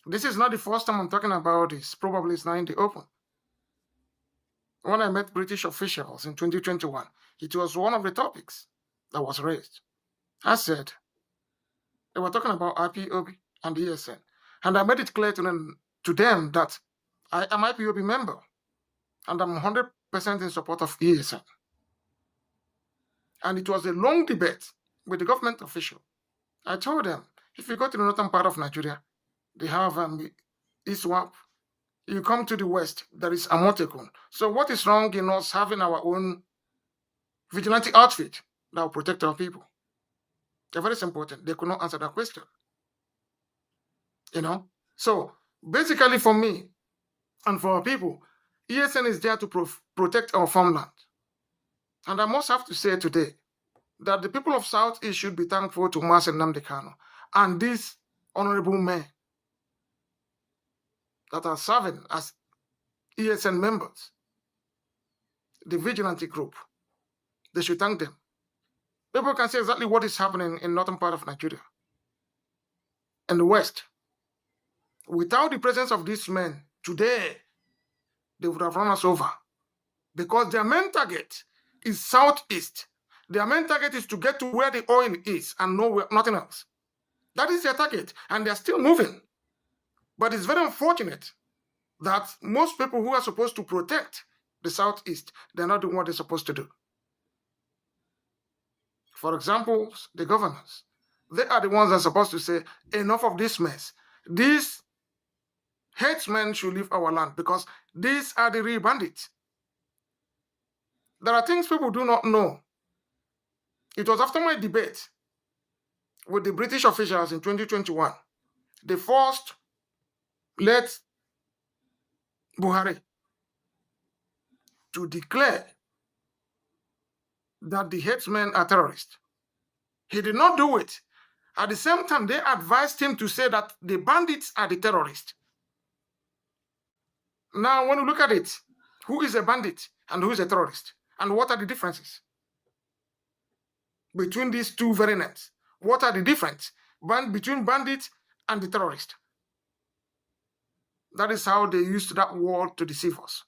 This is not the first time I'm talking about this. Probably it's not in the open. When I met British officials in 2021, it was one of the topics that was raised. I said, they were talking about IPOB and ESN. And I made it clear to them that I am IPOB member, and I'm 100% in support of ESN. And it was a long debate with the government official. I told them, if you go to the northern part of Nigeria, they have ISWAP. You come to the west, there is Amotekun. So what is wrong in us having our own vigilante outfit that will protect our people? They're very important. They could not answer that question. So basically for me and for our people, ESN is there to protect our farmland. And I must have to say today that the people of Southeast should be thankful to Mazi Nnamdi Kanu and these honorable men that are serving as ESN members, the vigilante group. They should thank them. People can see exactly what is happening in northern part of Nigeria and the west. Without the presence of these men, today, they would have run us over, because their main target is Southeast. Their main target is to get to where the oil is and nothing else. That is their target, and they're still moving. But it's very unfortunate that most people who are supposed to protect the Southeast, they're not doing what they're supposed to do. For example, the governors, they are the ones that are supposed to say, enough of this mess. These headsmen should leave our land because these are the real bandits. There are things people do not know. It was after my debate with the British officials in 2021, they first let Buhari to declare that the headsmen are terrorists. He did not do it. At the same time, they advised him to say that the bandits are the terrorists. Now, when you look at it, who is a bandit and who is a terrorist? And what are the differences between these two variants? What are the differences between bandits and the terrorist? That is how they used that word to deceive us.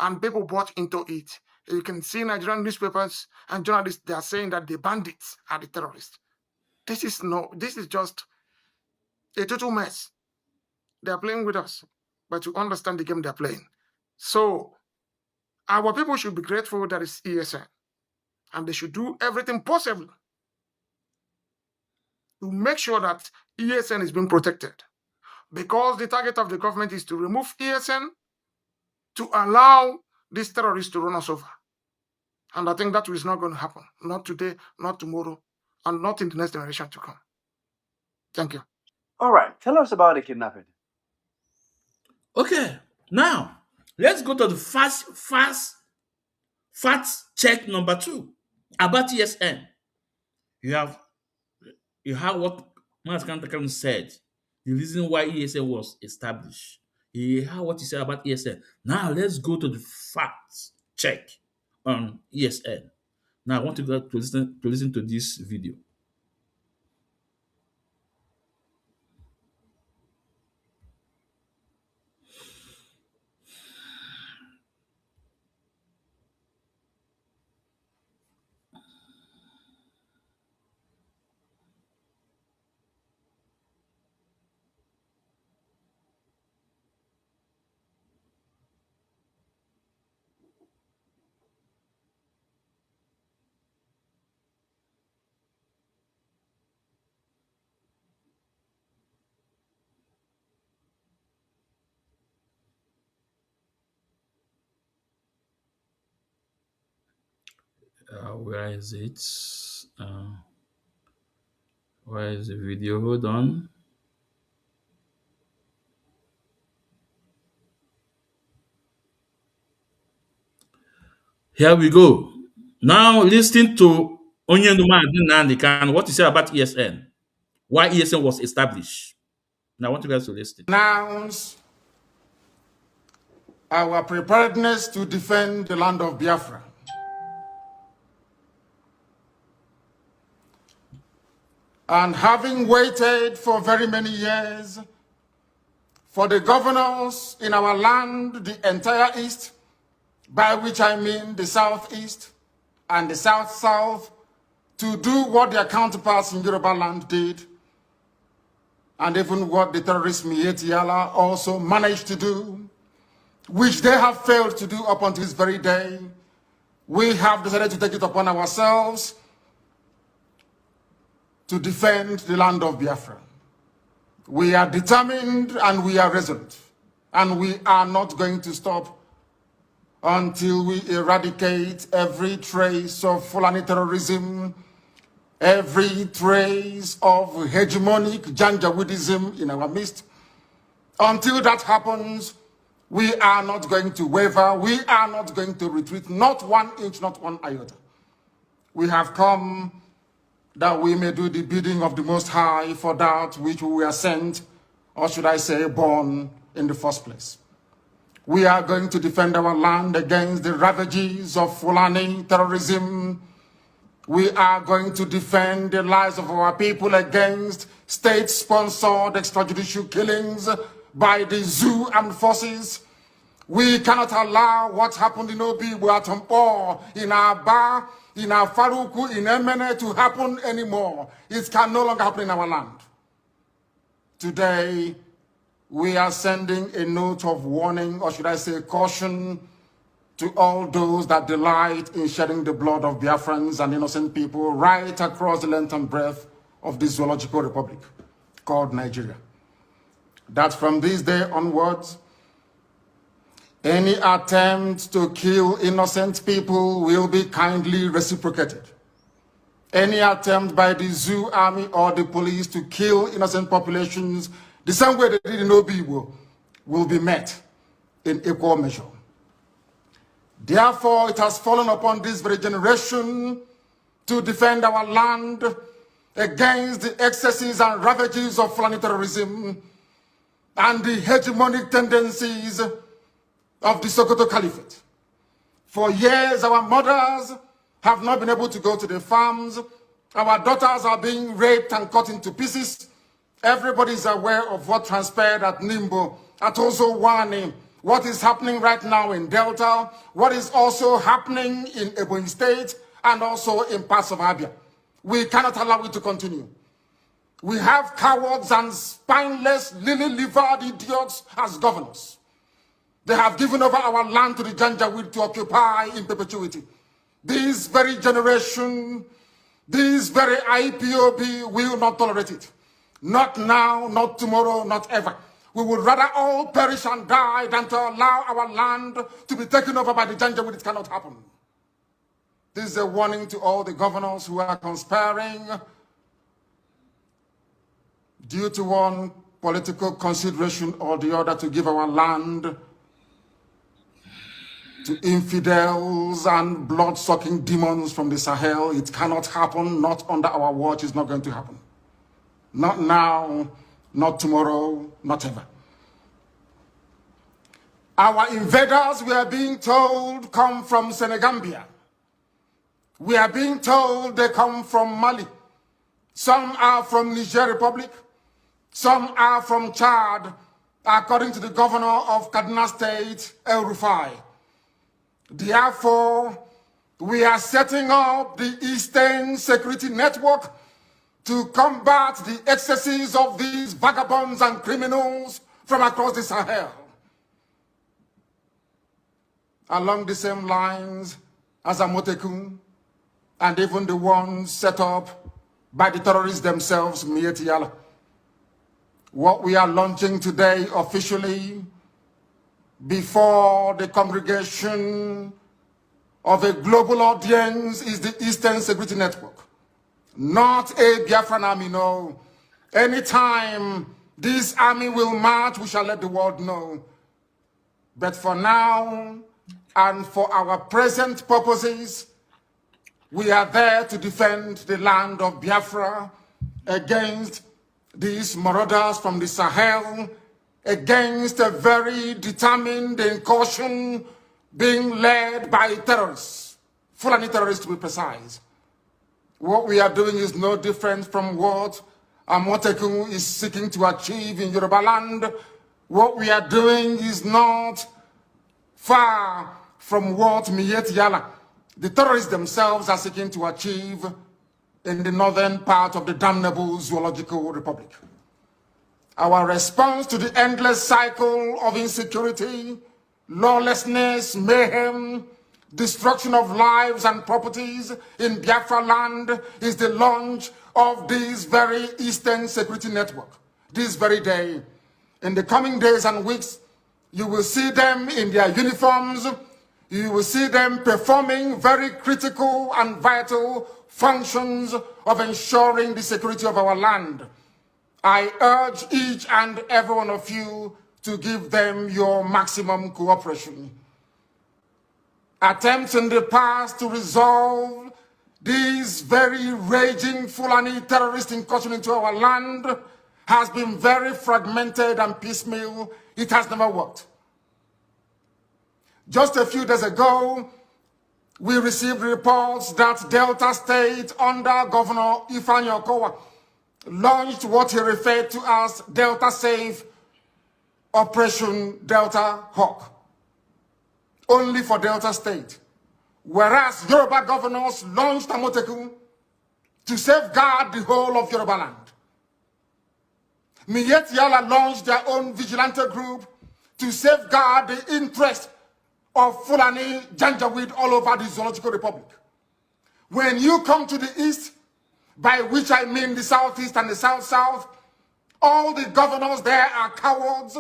And people bought into it. You can see Nigerian newspapers and journalists, they are saying that the bandits are the terrorists. This is just a total mess. They are playing with us, but to understand the game they're playing. So our people should be grateful that it's ESN, and they should do everything possible to make sure that ESN is being protected, because the target of the government is to remove ESN to allow these terrorists to run us over. And I think that is not going to happen. Not today, not tomorrow, and not in the next generation to come. Thank you. All right. Tell us about the kidnapping. Okay, now let's go to the fact check number 2 about ESN. You have what Mazi Kanu said, the reason why ESN was established. You heard what he said about ESN. Now let's go to the fact check on ESN. Now I want you guys to listen to this video. Where is it? Where is the video? Hold on. Here we go. Now listen to Onyenduma Adinandi Kanu, what he said about ESN, why ESN was established. Now I want you guys to listen. Announce our preparedness to defend the land of Biafra. And having waited for very many years for the governors in our land, the entire East, by which I mean the Southeast and the South-South, to do what their counterparts in Yoruba land did, and even what the terrorist Miyetti Allah also managed to do, which they have failed to do up until this very day, we have decided to take it upon ourselves to defend the land of Biafra. We are determined and we are resolute, and we are not going to stop until we eradicate every trace of Fulani terrorism, every trace of hegemonic Janjaweedism in our midst. Until that happens, we are not going to waver, we are not going to retreat, not 1 inch, not 1 iota. We have come that we may do the bidding of the Most High for that which we were sent, or should I say born, in the first place. We are going to defend our land against the ravages of Fulani terrorism. We are going to defend the lives of our people against state-sponsored extrajudicial killings by the zoo armed forces. We cannot allow what happened in Obi, Buatompo, in Aba, in our Faruku, in Emene to happen anymore. It can no longer happen in our land. Today, we are sending a note of warning, or should I say caution, to all those that delight in shedding the blood of Biafrans and innocent people right across the length and breadth of this zoological republic called Nigeria. That from this day onwards, any attempt to kill innocent people will be kindly reciprocated. Any attempt by the zoo army or the police to kill innocent populations the same way they did in Obi will be met in equal measure. Therefore, it has fallen upon this very generation to defend our land against the excesses and ravages of Fulani terrorism and the hegemonic tendencies of the Sokoto Caliphate. For years, our mothers have not been able to go to the farms. Our daughters are being raped and cut into pieces. Everybody is aware of what transpired at Nimbo, at Ozowani, what is happening right now in Delta, what is also happening in Ebonyi State, and also in parts of Abia. We cannot allow it to continue. We have cowards and spineless, lily-livered idiots as governors. They have given over our land to the Janjaweed to occupy in perpetuity. This very generation, this very IPOB will not tolerate it. Not now, not tomorrow, not ever. We would rather all perish and die than to allow our land to be taken over by the Janjaweed. It cannot happen. This is a warning to all the governors who are conspiring due to one political consideration or the other to give our land to infidels and blood-sucking demons from the Sahel. It cannot happen, not under our watch. It's not going to happen. Not now, not tomorrow, not ever. Our invaders, we are being told, come from Senegambia. We are being told they come from Mali. Some are from Niger Republic. Some are from Chad, according to the governor of Kaduna State, El Rufai. Therefore, we are setting up the Eastern Security Network to combat the excesses of these vagabonds and criminals from across the Sahel. Along the same lines as Amotekun, and even the ones set up by the terrorists themselves, Mieti Yala. What we are launching today officially before the congregation of a global audience is the Eastern Security Network. Not a Biafran army, no. Anytime this army will march, we shall let the world know. But for now, and for our present purposes, we are there to defend the land of Biafra against these marauders from the Sahel, against a very determined incursion being led by terrorists, Fulani terrorists to be precise. What we are doing is no different from what Amotekun is seeking to achieve in Yoruba land. What we are doing is not far from what Mieti Yala, the terrorists themselves, are seeking to achieve in the northern part of the damnable Zoological Republic. Our response to the endless cycle of insecurity, lawlessness, mayhem, destruction of lives and properties in Biafra land is the launch of this very Eastern Security Network. This very day, in the coming days and weeks, you will see them in their uniforms. You will see them performing very critical and vital functions of ensuring the security of our land. I urge each and every one of you to give them your maximum cooperation. Attempts in the past to resolve these very raging Fulani terrorist incursion into our land has been very fragmented and piecemeal. It has never worked. Just a few days ago, we received reports that Delta State, under Governor Ifeanyi Okowa, launched what he referred to as Delta Safe Operation Delta Hawk, only for Delta State. Whereas Yoruba governors launched Amotekun to safeguard the whole of Yoruba land. Miyetti launched their own vigilante group to safeguard the interest of Fulani Janjaweed all over the Zoological Republic. When you come to the east, by which I mean the southeast and the south-south, all the governors there are cowards.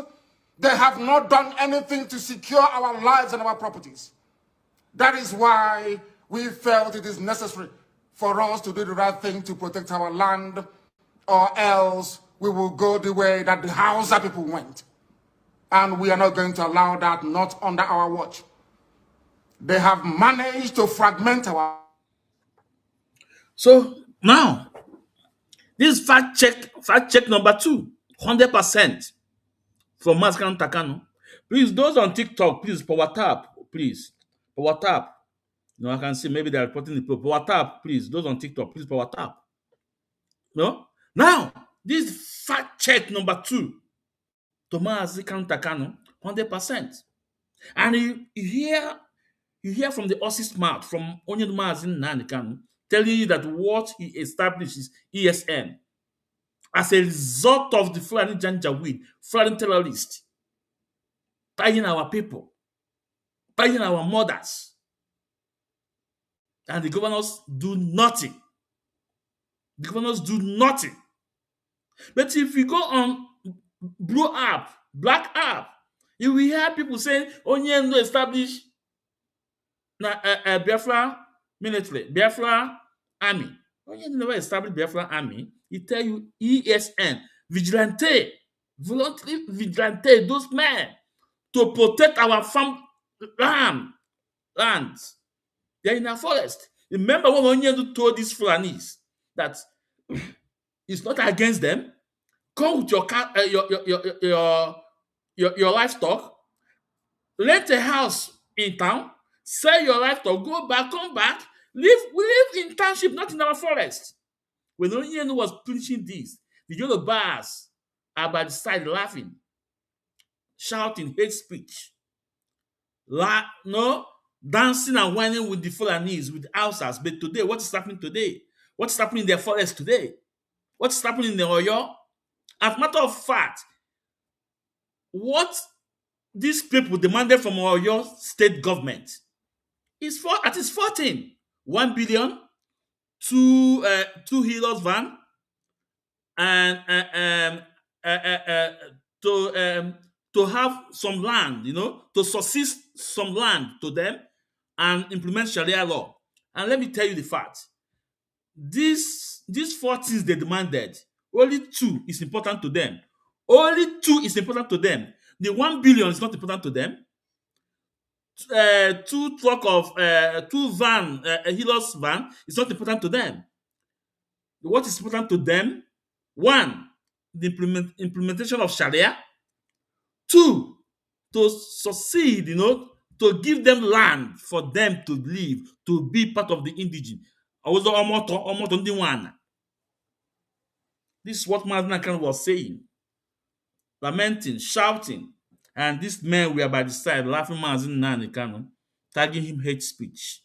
They have not done anything to secure our lives and our properties. That is why we felt it is necessary for us to do the right thing to protect our land, or else we will go the way that the Hausa people went. And we are not going to allow that, not under our watch. They have managed to fragment our... So now, this is fact check number 2, 100% from Mazi Kanu. Please, those on TikTok, please power tap, please. Power tap. I can see maybe they're reporting the power tap, please. Those on TikTok, please power tap. No? Now, this fact check number 2 to Mazi Kanu, 100%. And you hear from the horse's mouth, from Onye Mazi Nnamdi Kanu, telling you that what he established is ESN as a result of the Fulani Janjaweed, Fulani terrorists, tying our people, tying our mothers. And the governors do nothing. The governors do nothing. But if you go on Blue app, Black app, you will hear people saying, Onye established Biafra military, Biafra army. Onye never established Biafra army. He tell you ESN, vigilante, voluntary vigilante, those men to protect our farm lands. They're in a forest. Remember when Onyendu told these Fulanis that it's not against them. Come with your livestock, rent a house in town, sell your livestock, go back, come back, we live in township, not in our forest. When Onyendu was preaching this, the Yorubas are by the side laughing, shouting hate speech. Dancing and whining with the Fulanis, with the Hausas. But today, what is happening today? What is happening in their forest today? What is happening in the Oyo? As a matter of fact, what these people demanded from Oyo state government is at least 14. 1 billion, two healers van, and to have some land, to subsist some land to them and implement Sharia law. And let me tell you the fact. These 4 things they demanded, only 2 is important to them. Only 2 is important to them. The 1 billion is not important to them. 2 truck of 2 van, a healers van is not important to them. What is important to them? 1, the implementation of Sharia. 2, to succeed, to give them land for them to live, to be part of the indigenous. This is what Mazi Kanu was saying, lamenting, shouting, and these men were by the side laughing Mazi Kanu, tagging him hate speech,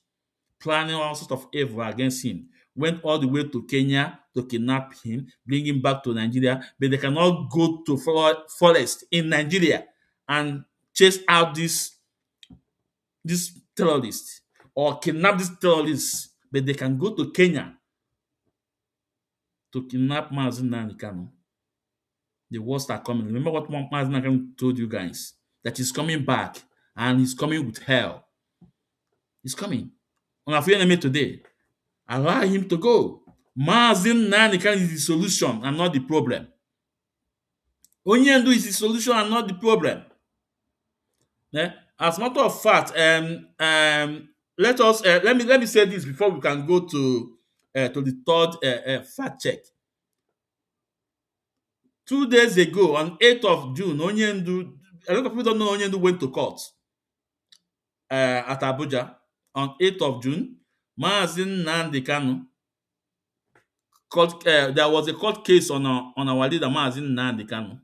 planning all sorts of evil against him. Went all the way to Kenya to kidnap him, bring him back to Nigeria, but they cannot go to forest in Nigeria and chase out this terrorists or kidnap these terrorists, but they can go to Kenya to kidnap Mazi Kanu. The worst are coming. Remember what Mazi Kanu told you guys, that he's coming back and he's coming with hell. He's coming. On our enemy today, allow him to go. Mazi Kanu is the solution and not the problem. Onyendu is the solution and not the problem. As a matter of fact, let me say this before we can go to the third fact check. 2 days ago, on 8th of June, Onyendu, a lot of people don't know Onyendu went to court at Abuja on 8th of June. Mazi Kanu, there was a court case on our leader Mazi Kanu.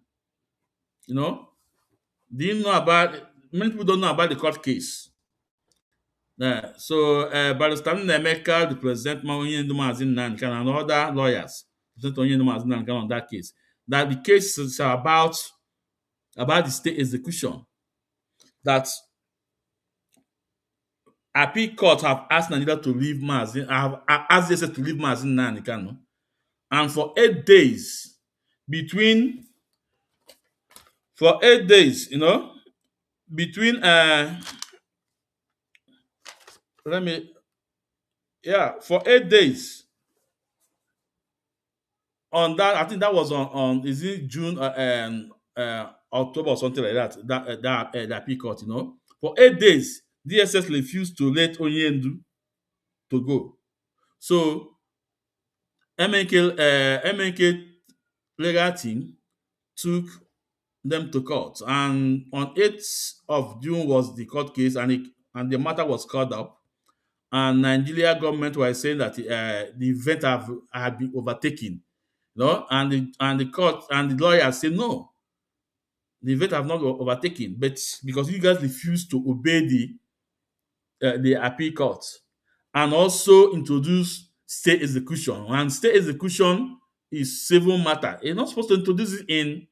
Do you know about? Many people don't know about the court case. So Barrister Emeka represent Mazi Kanu and other lawyers represent Mazi Kanu on that case. that the case is about the state execution. That appeal court have asked Nigeria to leave Mazi, have asked DSS to leave Mazi Nnamdi Kanu, and for 8 days, between for 8 days, between let me for 8 days on that. I think that was on is it June October or something like that. That appeal court, for 8 days, DSS refused to let Onyendu to go. So MNK legal team took them to court, and on 8th of June was the court case, and the matter was called up, and Nigeria government was saying that the event had been overtaken, and the court and the lawyer said no, the event have not overtaken, but because you guys refused to obey the appeal court, and also introduce state execution, and state execution is civil matter. You're not supposed to introduce it in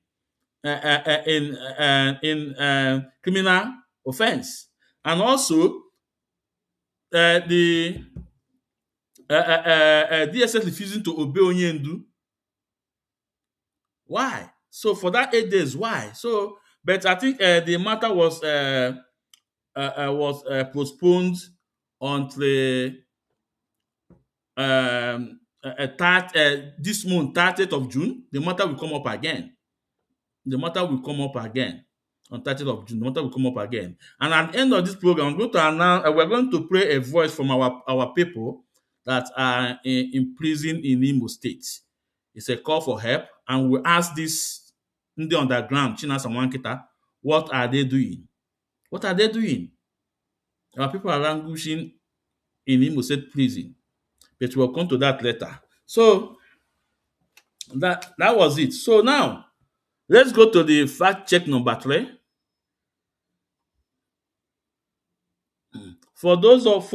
criminal offense, and also the DSS refusing to obey Onyendu. Why? So for that 8 days, why? So, but I think the matter was postponed until this month, 30th of June. The matter will come up again. The matter will come up again on 30th of June. The matter will come up again. And at the end of this program, I'm going to announce, we're going to play a voice from our people that are in prison in Imo State. It's a call for help, and we ask this in the underground, Chinas and Wankita, what are they doing? What are they doing? Our people are languishing in Imo State prison, but we'll come to that later. So that was it. So now let's go to the fact check number 3. For those of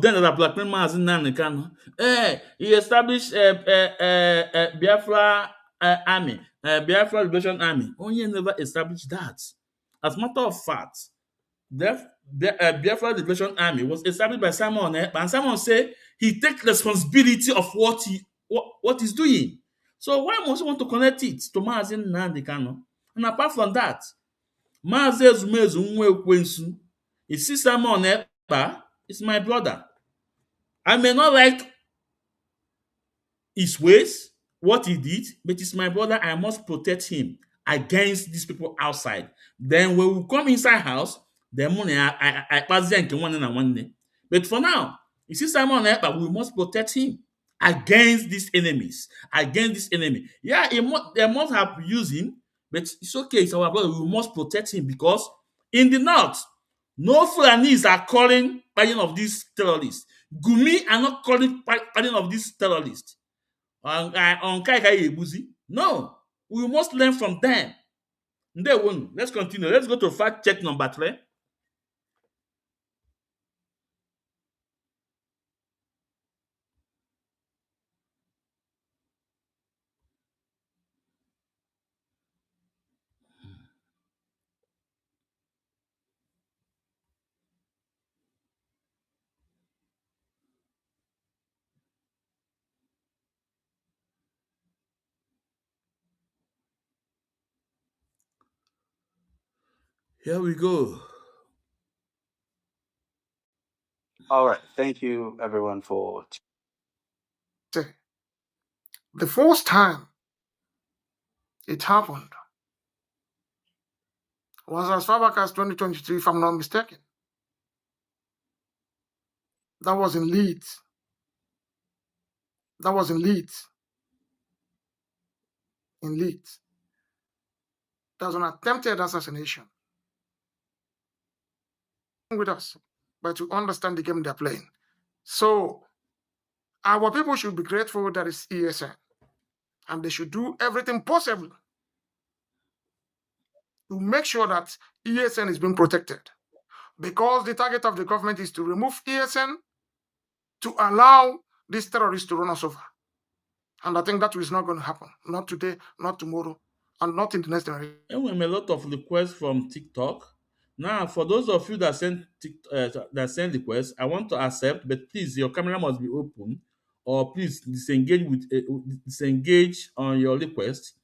them that are blackmail Mazi Nnamdi Kanu, he established Biafra army, Biafra Liberation Army. Onye never established that. As a matter of fact, Biafra Liberation Army was established by Simon Ekpa, and Simon said he takes responsibility of what he's doing. So why must you want to connect it to Mazi Nnamdi Kanu? And apart from that, Mazi Ezumezu Nwa-Ekwensu, his sister Simon Ekpa is my brother. I may not like his ways, what he did, but it's my brother. I must protect him against these people outside. Then when we come inside house, then I pass them one and one. But for now, you see Simon Ekpa, we must protect him against these enemies. Against this enemy. Yeah, they must have used him, but it's okay. It's our brother. We must protect him because in the north, no Fulanis are calling pardon of these terrorists. Gumi are not calling pardon of these terrorists. On Kai Ebuzi. No, we must learn from them. Let's continue. Let's go to fact check number 3. Here we go. All right. Thank you, everyone, for. The first time it happened was as far back as 2023, if I'm not mistaken. That was in Leeds. In Leeds. There was an attempted assassination. With us, but to understand the game they're playing. So our people should be grateful that it's ESN, and they should do everything possible to make sure that ESN is being protected, because the target of the government is to remove ESN to allow these terrorists to run us over. And I think that is not going to happen. Not today, not tomorrow, and not in the next generation. And we have a lot of requests from TikTok. Now, for those of you that send requests, I want to accept, but please, your camera must be open, or please disengage on your request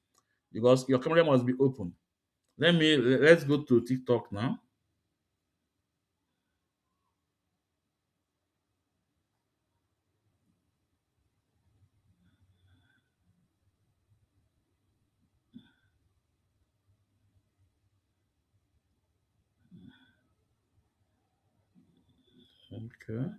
because your camera must be open. Let's go to TikTok now. Okay.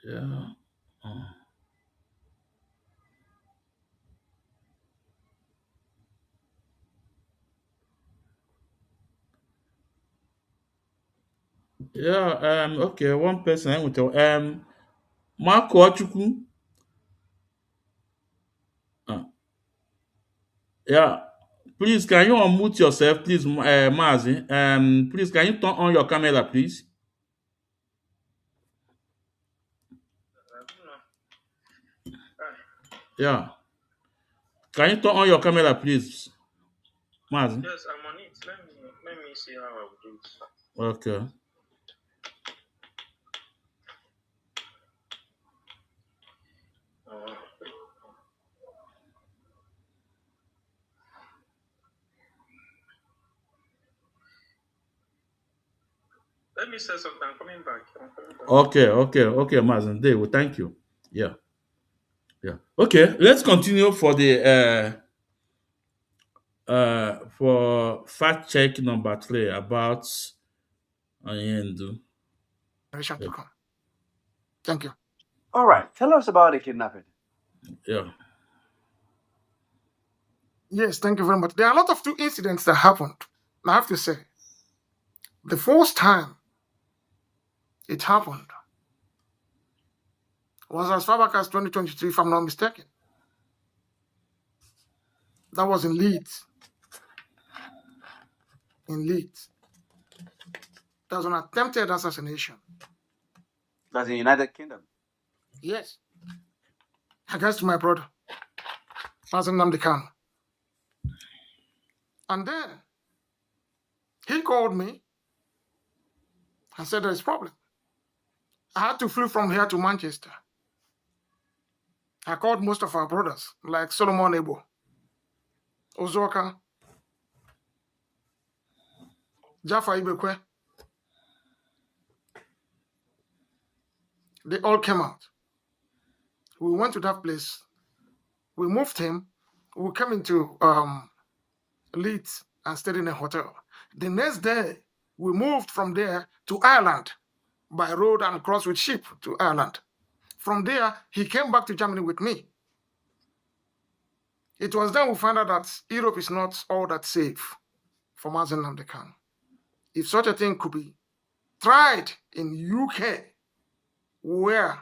Yeah. Yeah. Okay. One person. I will tell. Marco Ochukwu. Uh, yeah. Please, can you unmute yourself, please, Mazi? Please, can you turn on your camera, please? Yeah. Can you turn on your camera, please, Mazi? Yes, I'm on it. Let me see how I'll do it. Okay. Uh, let me say something. I'm coming back. Okay, Mazi. There, well, thank you. Yeah. Yeah. Okay, let's continue for the for fact check number 3 about Onyendu. To come. Thank you. All right. Tell us about the kidnapping. Yeah. Yes, thank you very much. There are a lot of two incidents that happened. I have to say, the first time it happened was as far back as 2023, if I'm not mistaken. That was in Leeds. In Leeds. There was an attempted assassination. That's in the United Kingdom. Yes. Against my brother, Mazi Kanu. And then he called me and said there is a problem. I had to fly from here to Manchester. I called most of our brothers, like Solomon Ebo, Ozoka, Jaffa Ibekwe. They all came out. We went to that place. We moved him. We came into Leeds and stayed in a hotel. The next day, we moved from there to Ireland by road and crossed with ship to Ireland. From there, he came back to Germany with me. It was then we found out that Europe is not all that safe for Mazi Kanu. If such a thing could be tried in UK, where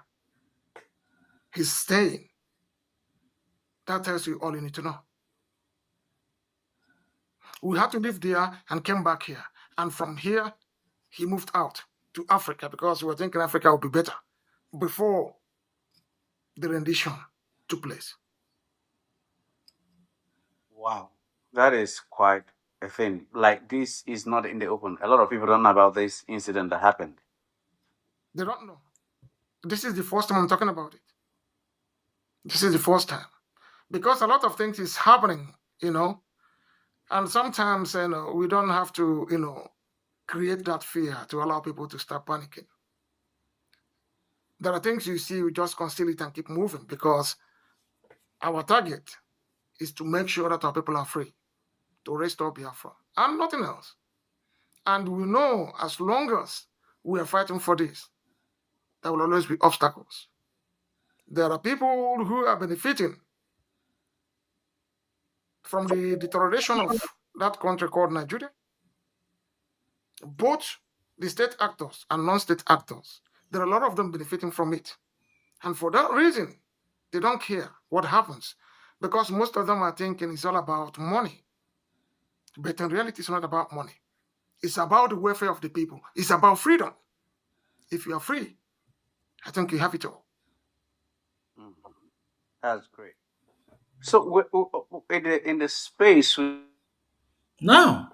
he's staying, that tells you all you need to know. We had to live there and came back here. And from here, he moved out to Africa because we were thinking Africa would be better before the rendition took place. Wow. That is quite a thing. Like, this is not in the open. A lot of people don't know about this incident that happened. They don't know. This is the first time I'm talking about it. This is the first time. Because a lot of things is happening, and sometimes we don't have to, create that fear to allow people to start panicking. There are things you see, we just conceal it and keep moving because our target is to make sure that our people are free, to restore Biafra, and nothing else. And we know as long as we are fighting for this, there will always be obstacles. There are people who are benefiting from the deterioration of that country called Nigeria. Both the state actors and non-state actors, there are a lot of them benefiting from it. And for that reason, They don't care what happens because most of them are thinking it's all about money. But in reality, it's not about money. It's about the welfare of the people. It's about freedom. If you are free, I think you have it all. Mhm. That's great. So in the space, Now,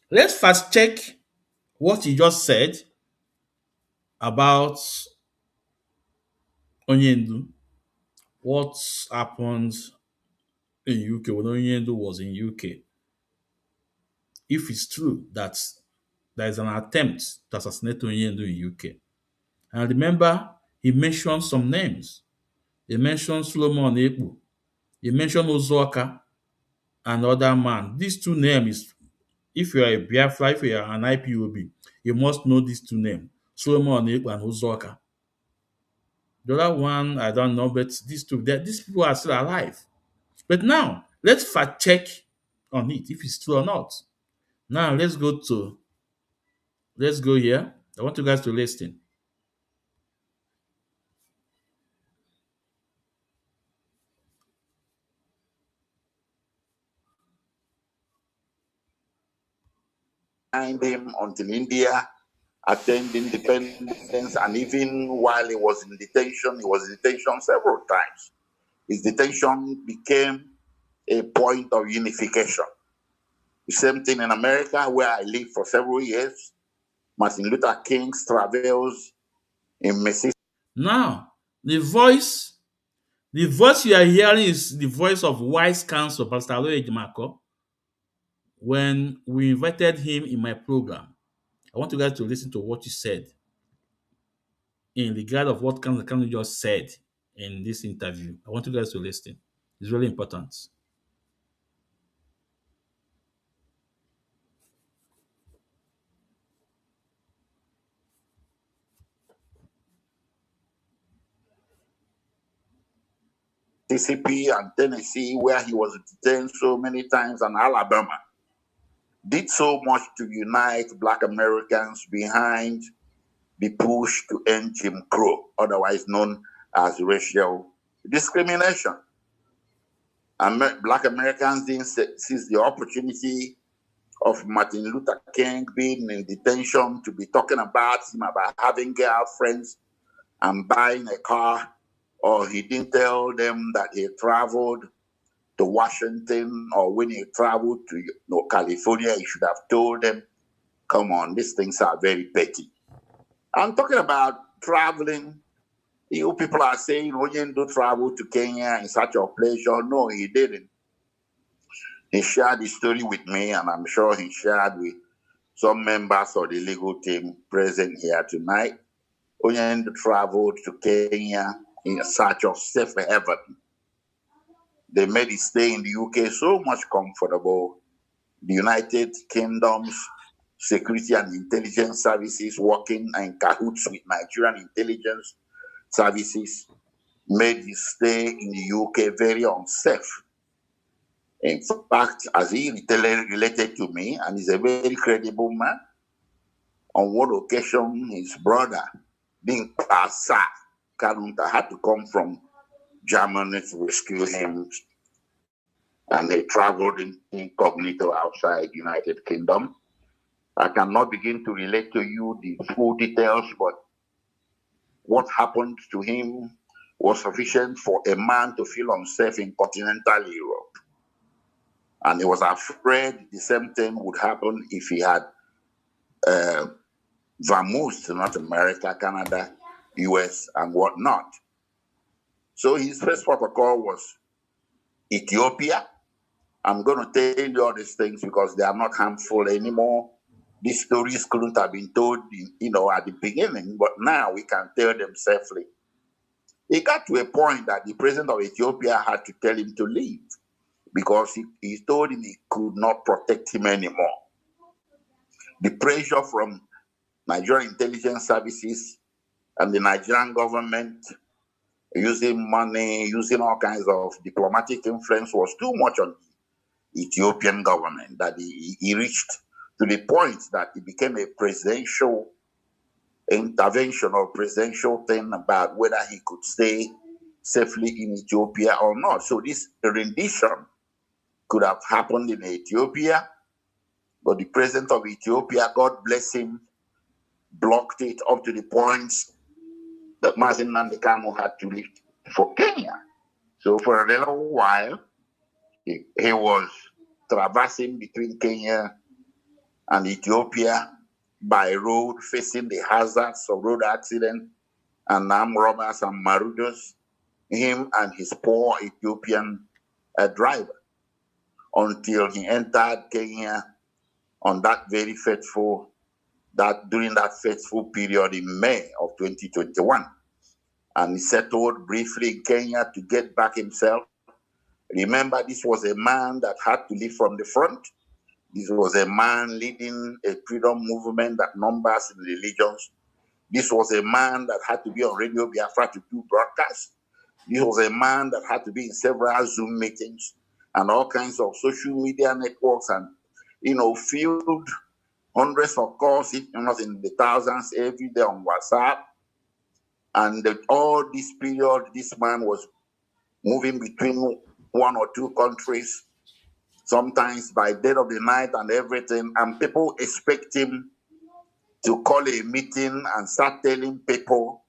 let's fast check what he just said about Onyendu. What happened in UK when Onyendu was in UK? If it's true that there is an attempt to assassinate Onyendu in UK. And remember, he mentioned some names. He mentioned Solomon Ekpo. He mentioned Ozuoka and other man. These two names, if you are a Biafra, if you are an IPOB, you must know these two names, Solomon Ekpo and Ozuoka. The other one, I don't know, but these two, these people are still alive. But now, let's fact check on it, if it's true or not. Now, let's go here. I want you guys to listen. Behind him until India attained independence, and even while he was in detention several times. His detention became a point of unification. The same thing in America, where I lived for several years. Martin Luther King's travels in Mississippi. Now, the voice you are hearing is the voice of wise counsel, Pastor Aloy Ejimako, when we invited him in my program. I want you guys to listen to what he said in regard of what Kanu just said in this interview. I want you guys to listen. It's really important. Mississippi and Tennessee, where he was detained so many times, and Alabama, did so much to unite Black Americans behind the push to end Jim Crow, otherwise known as racial discrimination. Black Americans didn't seize the opportunity of Martin Luther King being in detention to be talking about him, about having girlfriends and buying a car, or he didn't tell them that he traveled to Washington, or when he traveled to California, he should have told them, come on, these things are very petty. I'm talking about traveling. You people are saying Onyendu traveled to Kenya in such a pleasure. No, he didn't. He shared the story with me, and I'm sure he shared with some members of the legal team present here tonight. Onyendu traveled to Kenya in search of safe haven. They made his stay in the UK so much comfortable. The United Kingdom's security and intelligence services, working in cahoots with Nigerian intelligence services, made his stay in the UK very unsafe. In fact, as he related to me, and he's a very credible man, on one occasion, his brother, being Asa Kanunta, had to come from Germany to rescue him, and he traveled incognito outside United Kingdom. I cannot begin to relate to you the full details, but what happened to him was sufficient for a man to feel unsafe in continental Europe. And he was afraid the same thing would happen if he had vamoosed to North America, Canada, US, and whatnot. So his first protocol was Ethiopia. I'm going to tell you all these things because they are not harmful anymore. These stories couldn't have been told, at the beginning, but now we can tell them safely. It got to a point that the president of Ethiopia had to tell him to leave because he told him he could not protect him anymore. The pressure from Nigerian intelligence services and the Nigerian government, using money, using all kinds of diplomatic influence, was too much on the Ethiopian government that he reached to the point that it became a presidential intervention or presidential thing about whether he could stay safely in Ethiopia or not. So this rendition could have happened in Ethiopia, but the president of Ethiopia, God bless him, blocked it up to the point that Mazi Kanu had to leave for Kenya. So for a little while, he was traversing between Kenya and Ethiopia by road, facing the hazards of road accident and armed robbers and marauders, him and his poor Ethiopian driver, until he entered Kenya on during that fateful period in May of 2021. And he settled briefly in Kenya to get back himself. Remember, this was a man that had to lead from the front. This was a man leading a freedom movement that numbers in religions. This was a man that had to be on Radio Biafra to do broadcasts. This was a man that had to be in several Zoom meetings and all kinds of social media networks and, field hundreds of calls, if not in the thousands, every day on WhatsApp. And all this period, this man was moving between one or two countries, sometimes by dead of the night and everything. And people expect him to call a meeting and start telling people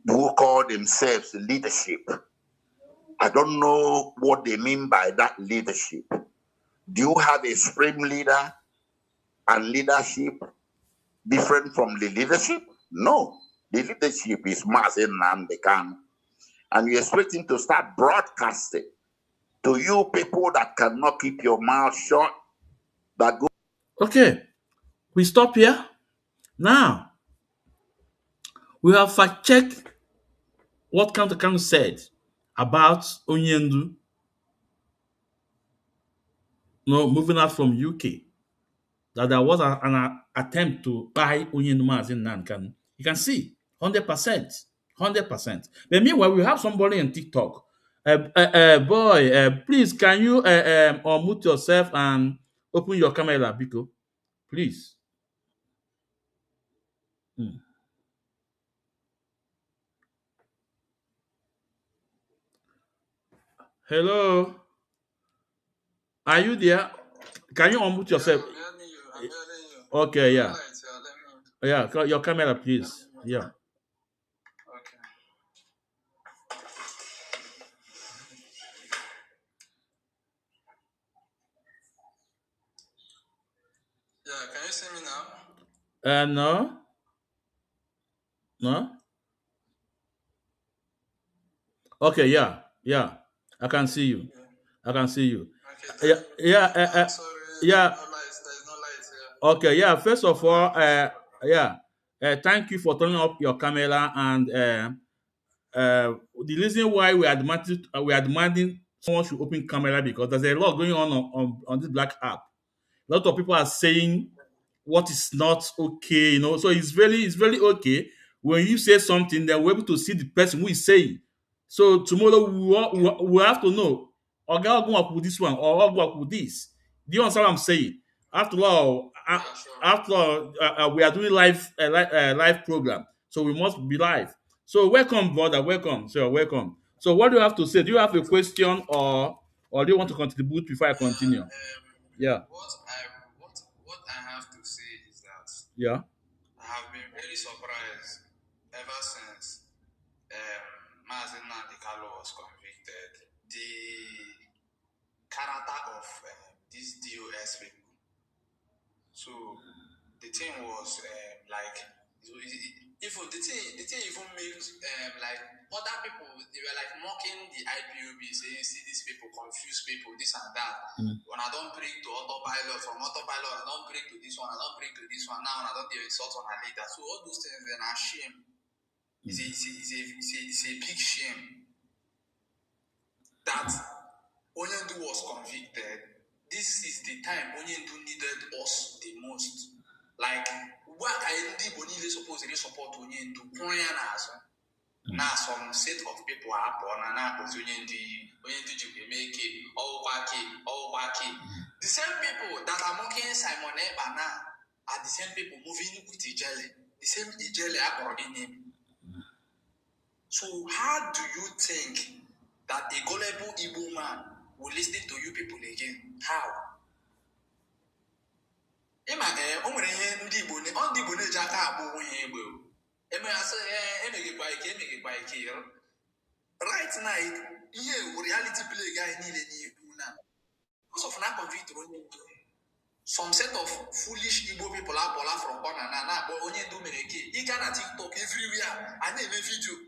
who call themselves leadership. I don't know what they mean by that leadership. Do you have a supreme leader and leadership different from the leadership? No. The leadership is Mazi Kanu. And you expect him to start broadcasting to you people that cannot keep your mouth shut, that go. Okay, we stop here. Now, we have fact-checked what Kanunta said about Onyendu moving out from UK. That there was an attempt to buy Onyendu Mazi Kanu. You can see 100%. 100%. But meanwhile, we have somebody on TikTok. Please, can you unmute yourself and open your camera, Biko? Please. Hello. Are you there? Can you unmute yourself? I'm hearing you. Okay, yeah. Let me. Your camera, please. Yeah. Okay. Yeah, can you see me now? No. No. Okay, yeah. I can see you. I can see you. Okay. Yeah. Sorry. Yeah. There's no light here. Okay, yeah. First of all, thank you for turning up your camera, and the reason why we are demanding someone should open camera, because there's a lot going on this black app. A lot of people are saying what is not okay, So it's very okay when you say something, then we're able to see the person who is saying. So tomorrow we have to know, okay, I'll go up with this one, or I'll go up with this. Do you understand what I'm saying? After all, we are doing live program, so we must be live. So welcome, brother. Welcome. So welcome. So what do you have to say? Do you have a question, or do you want to contribute before I continue? Yeah. What I have to say is that Yeah. I have been very surprised ever since Mazi Kanu was convicted. The character of these DOS people. So the thing was even the thing even makes like other people, they were like mocking the IPOB, saying, see these people confuse people, this and that. When I don't bring to autopilot, from autopilot I don't bring to this one, I don't bring to this one, now and I don't do insult on a leader. So all those things then are shame. It's a big shame that Onyendu was convicted. This is the time Onyendu needed us the most. Like, what I did when he supposed to support Onyendu, now some set of people are born and now Onyendu you make it, the same people that are mocking Simon Eba now are the same people moving with Ijele. The same Ijele are in him. So how do you think that a gullible Igbo man will listen to you people again? How? Ema o nwere ihe ndị Igbo na-eji aka akpọ onwe ha egbe. Eme asị emegekwa ike. Right now, ihe reality play guy niile n'ihu na. Because of na convict onye ndu. Some set of foolish Igbo people are from corner na onye ndu mere ke. Ị ga na TikTok everywhere and na-eme video.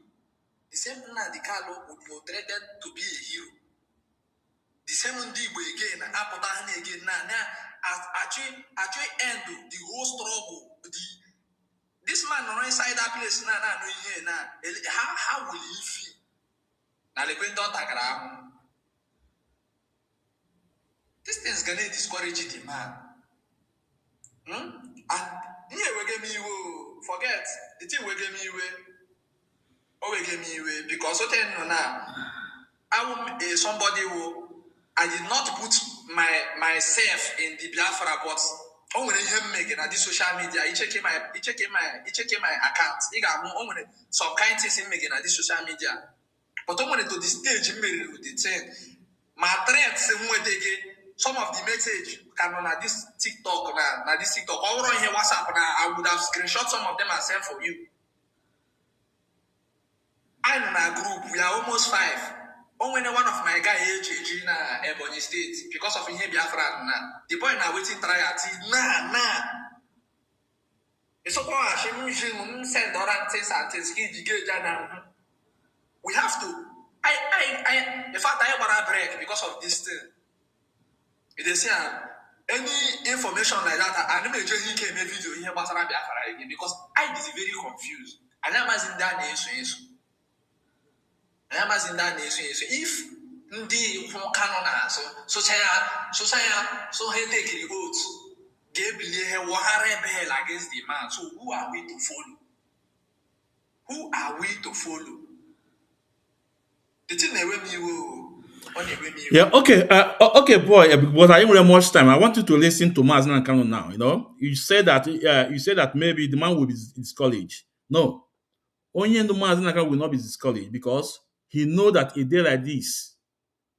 The same Nnamdi Kanu would be portrayed to be a hero. The same ndị Igbo again apụta ha again na actually end the whole struggle. This man on inside that place no ihe na how will he feel? Na lekwento takara. This thing is going to discourage the man. And here we get me forget the thing we get me because somebody who I did not put myself in the Biafra, but only him making at the social media. He checking my account. He got some kind things in making at the social media. But I wanted to the stage in the thing. My threats some of the message can on this TikTok now this TikTok all on here WhatsApp now. I would have screenshot some of them and sent for you. I'm in a group. We are almost 5. Only one of my guy HG in Ebony State because of him Biafra now. The boy now waiting try at nah. It's okay. Send we have to. In fact, I want to break because of this thing. It is any information like that. I never just came a video here about Biafra again because I is very confused. And I'm as in that nation. If the Kanunta so he take the votes, gave the rebel against the man. So who are we to follow? The thing they me yeah, okay, boy. But I don't have much time. I want you to listen to Mazi and Kanu now. You know, you said that maybe the man will be discouraged. No, only the Mazi and Kanu will not be discouraged because he know that a day like this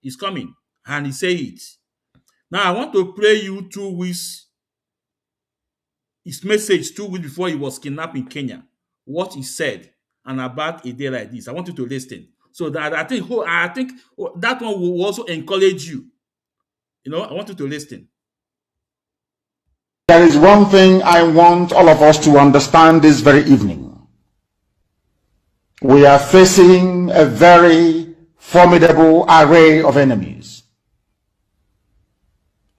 is coming, and he say it. Now I want to play you 2 weeks. His message 2 weeks before he was kidnapped in Kenya. What he said and about a day like this. I want you to listen. So that I think that one will also encourage you. You know, I want you to listen. There is one thing I want all of us to understand this very evening. We are facing a very formidable array of enemies,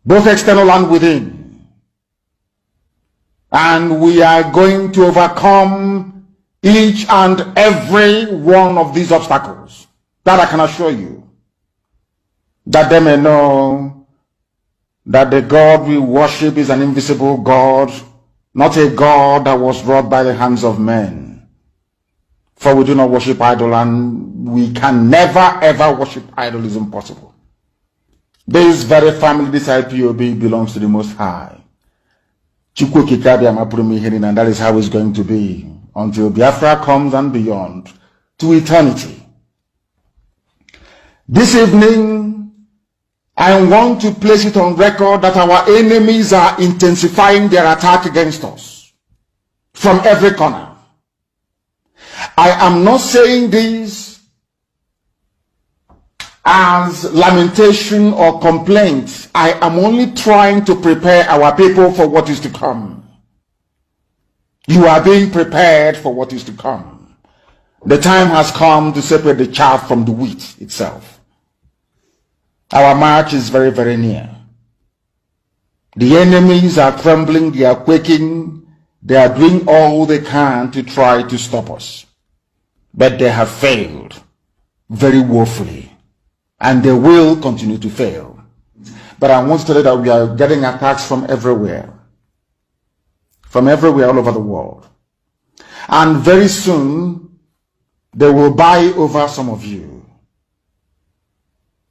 both external and within. And we are going to overcome each and every one of these obstacles. That I can assure you. That they may know that the God we worship is an invisible God, not a God that was wrought by the hands of men. For we do not worship idol, and we can never ever worship idol. Is impossible. This very family, this IPOB, belongs to the Most High. And that is how it's going to be until Biafra comes and beyond to eternity. This evening, I want to place it on record that our enemies are intensifying their attack against us from every corner. I am not saying this as lamentation or complaint. I am only trying to prepare our people for what is to come. You are being prepared for what is to come. The time has come to separate the chaff from the wheat itself. Our march is very, very near. The enemies are trembling, they are quaking, they are doing all they can to try to stop us. But they have failed very woefully, and they will continue to fail. But I want to tell you that we are getting attacks from everywhere all over the world. And very soon, they will buy over some of you.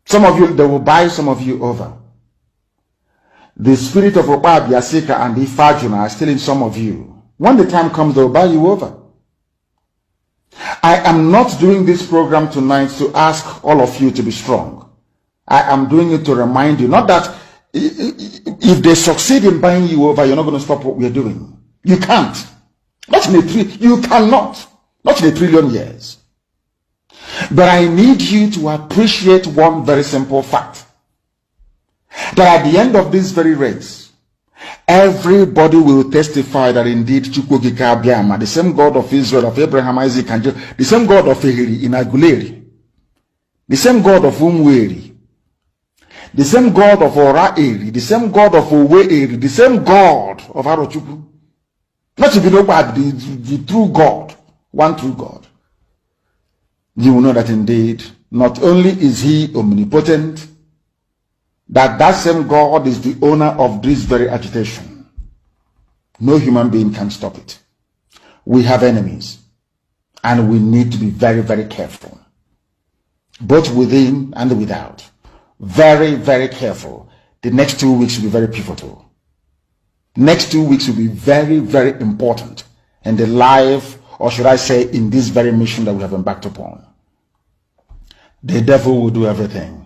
They will buy some of you over. The spirit of Oba, Biasika, and Ifajuna are still in some of you. When the time comes, they will buy you over. I am not doing this program tonight to ask all of you to be strong. I am doing it to remind you, not that if they succeed in buying you over, you're not going to stop what we're doing. You can't. Not in you cannot. Not in a trillion years. But I need you to appreciate one very simple fact. That at the end of this very race, everybody will testify that indeed Chukwukika Abiyama, the same God of Israel, of Abraham, Isaac, and Jacob, the same God of Ehiri in Aguleri, the same God of Umweri, the same God of Ora Eri, the same God of Owe Eri, the same God of Arochukwu. Not if you know about the true God, one true God. You will know that indeed, not only is he omnipotent, that same God is the owner of this very agitation. No human being can stop it. We have enemies, and we need to be very, very careful, both within and without. Very, very careful. The next 2 weeks will be very pivotal. Next 2 weeks will be very, very important in the life, or should I say, in this very mission that we have embarked upon. The devil will do everything.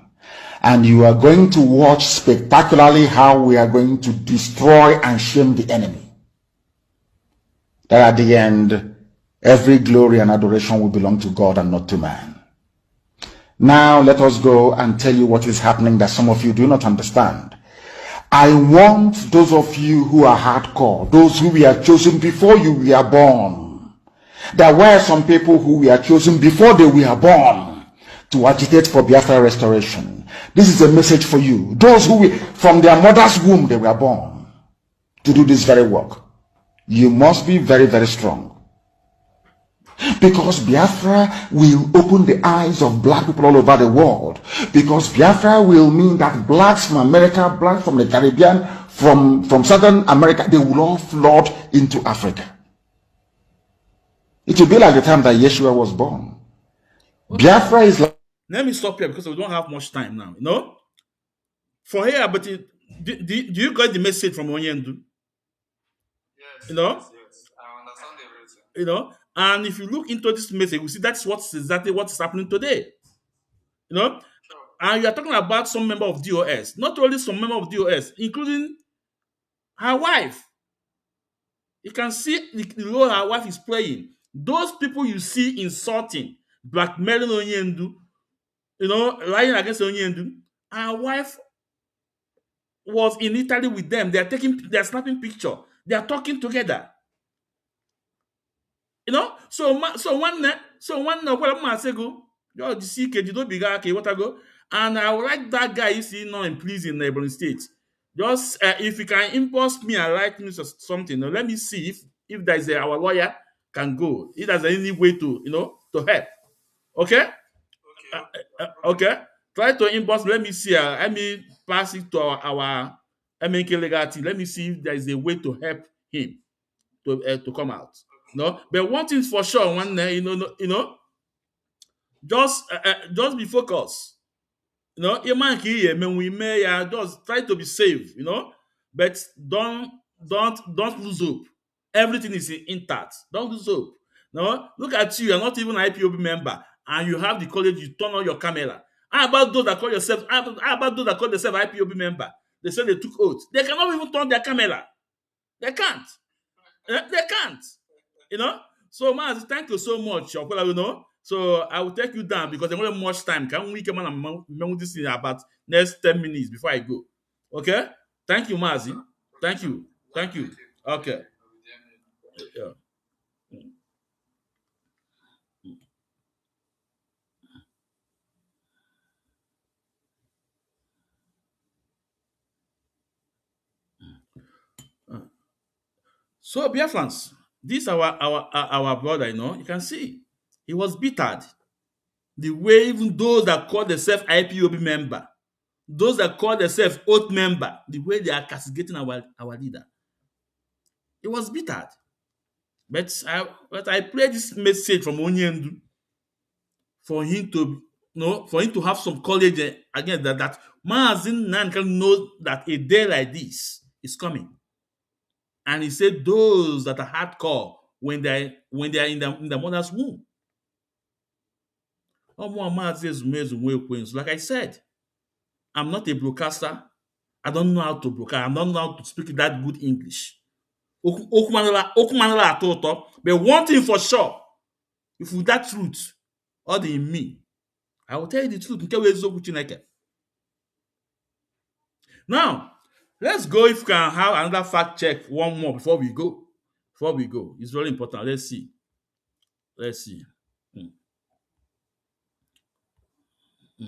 And you are going to watch spectacularly how we are going to destroy and shame the enemy. That at the end, every glory and adoration will belong to God and not to man. Now let us go and tell you what is happening that some of you do not understand. I want those of you who are hardcore, those who were chosen before you were born. There were some people who were chosen before they were born to agitate for Biafra restoration. This is a message for you. Those who from their mother's womb they were born to do this very work. You must be very, very strong. Because Biafra will open the eyes of black people all over the world. Because Biafra will mean that blacks from America, blacks from the Caribbean, from Southern America, they will all flood into Africa. It will be like the time that Yeshua was born. Biafra is like... Let me stop here because we don't have much time now. You know? For here, but do you get the message from Onyendu? Yes. You know? Yes. I understand everything. You know? And if you look into this message, you see that's exactly what is happening today. You know? Sure. And you are talking about some member of DOS. Not only some member of DOS, including her wife. You can see the role her wife is playing. Those people you see insulting, blackmailing Onyendu, you know, lying against Onyendu, her wife was in Italy with them. They're snapping picture. They are talking together. You know, so one what man say go, you see don't be okay, what I go, and I would like that guy you see now in prison in neighboring states. Just if you can impose me and write me something, let me see if there is our lawyer can go. If there's any way to to help. Okay. Okay. Try to inbox. Let me see. Let me pass it to our MNK legal team. Let me see if there is a way to help him to come out. No, but one thing for sure, one just be focused. We may just try to be safe. But don't lose hope. Everything is intact. Don't lose hope. No, look at you. You're not even an IPOB member, and you have the college. You turn on your camera. How about those that call yourself? How about those that call themselves IPOB member? They say they took oath. They cannot even turn their camera. They can't. They can't. So Mazi, thank you so much. So I will take you down because there's not much time. Can we come on and this in about next 10 minutes before I go? Okay? Thank you, Mazi. Thank you. Thank you. Okay. Yeah. So Biafrans, this our brother, you can see he was bittered. The way even those that call themselves IPOB member, those that call themselves oath member, the way they are castigating our leader. He was bittered. But I play this message from Onyendu for him to have some courage again that Mazi Nan can know that a day like this is coming. And he said those that are hardcore when they are in the mother's womb. Like I said, I'm not a broadcaster. I don't know how to broadcast. I don't know how to speak that good English. Okumanala atọ ụtọ. But one thing for sure, if with that truth, all the in me, I will tell you the truth. Nke wụ eziokwu Chineke. Now, let's go if we can have another fact check one more before we go. It's very important. Let's see. Hmm. Hmm.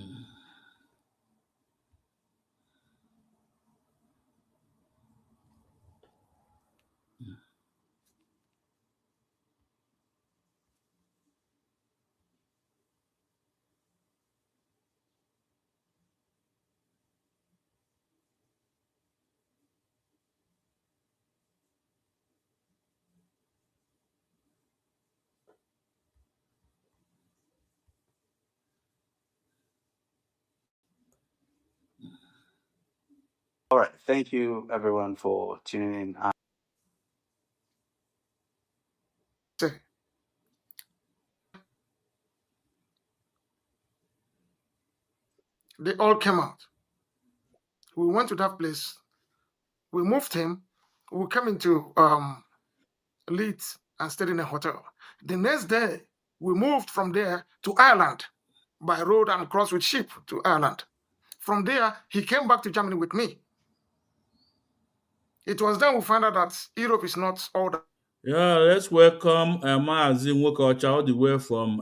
All right. Thank you, everyone, for tuning in. Say, they all came out. We went to that place. We moved him. We came into Leeds and stayed in a hotel. The next day, we moved from there to Ireland by road and crossed with ship to Ireland. From there, he came back to Germany with me. It was then we found out that Europe is not all that. Yeah, let's welcome Mazi Nwokocha all the way from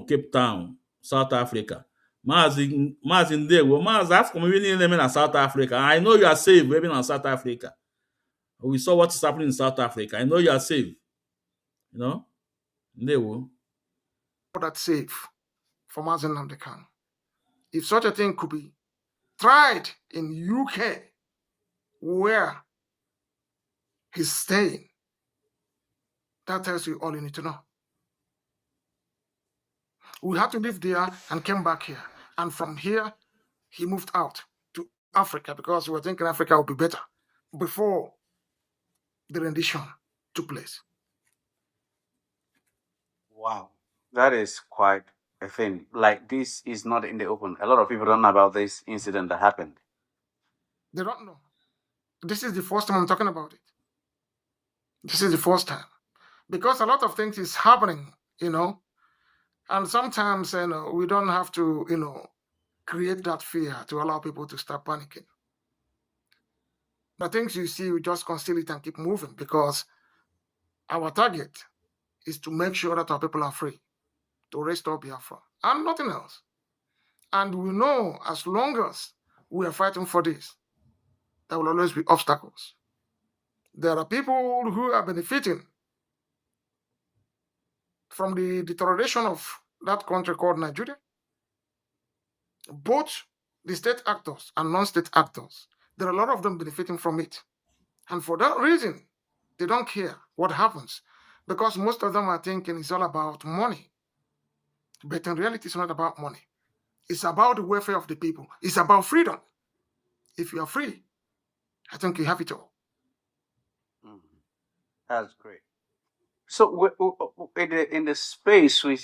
Cape Town, South Africa. Mazi Ndewo. Mazi, afọ m niile eme na South Africa. I know you are safe living in South Africa. We saw what is happening in South Africa. I know you are safe. You know? Ndewo. That safe for Mazi Nnamdi Kanu. If such a thing could be tried in UK, where he's staying, that tells you all you need to know. We had to live there and came back here. And from here, he moved out to Africa because we were thinking Africa would be better before the rendition took place. Wow, that is quite a thing. Like, this is not in the open. A lot of people don't know about this incident that happened. They don't know. This is the first time I'm talking about it. This is the first time. Because a lot of things is happening, and sometimes, we don't have to, create that fear to allow people to start panicking. The things you see, we just conceal it and keep moving because our target is to make sure that our people are free, to restore Biafra, and nothing else. And we know as long as we are fighting for this, there will always be obstacles. There are people who are benefiting from the deterioration of that country called Nigeria. Both the state actors and non-state actors, there are a lot of them benefiting from it. And for that reason, they don't care what happens because most of them are thinking it's all about money. But in reality, it's not about money. It's about the welfare of the people. It's about freedom. If you are free, I think you have it all. That's great. So in the space, we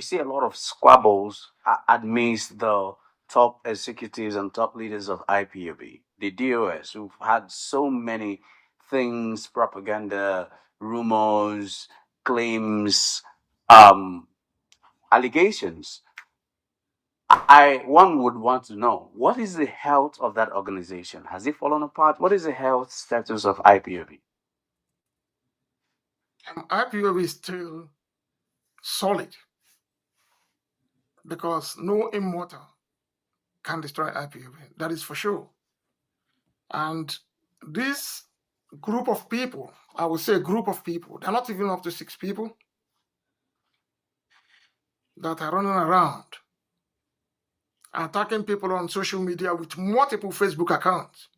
see a lot of squabbles amidst the top executives and top leaders of IPOB, the DOS, who've had so many things, propaganda, rumors, claims, allegations. One would want to know, what is the health of that organization? Has it fallen apart? What is the health status of IPOB? IPOB is still solid because no immortal can destroy IPOB. That is for sure. And this group of people, I would say a group of people, they're not even up to 6 people that are running around attacking people on social media with multiple Facebook accounts.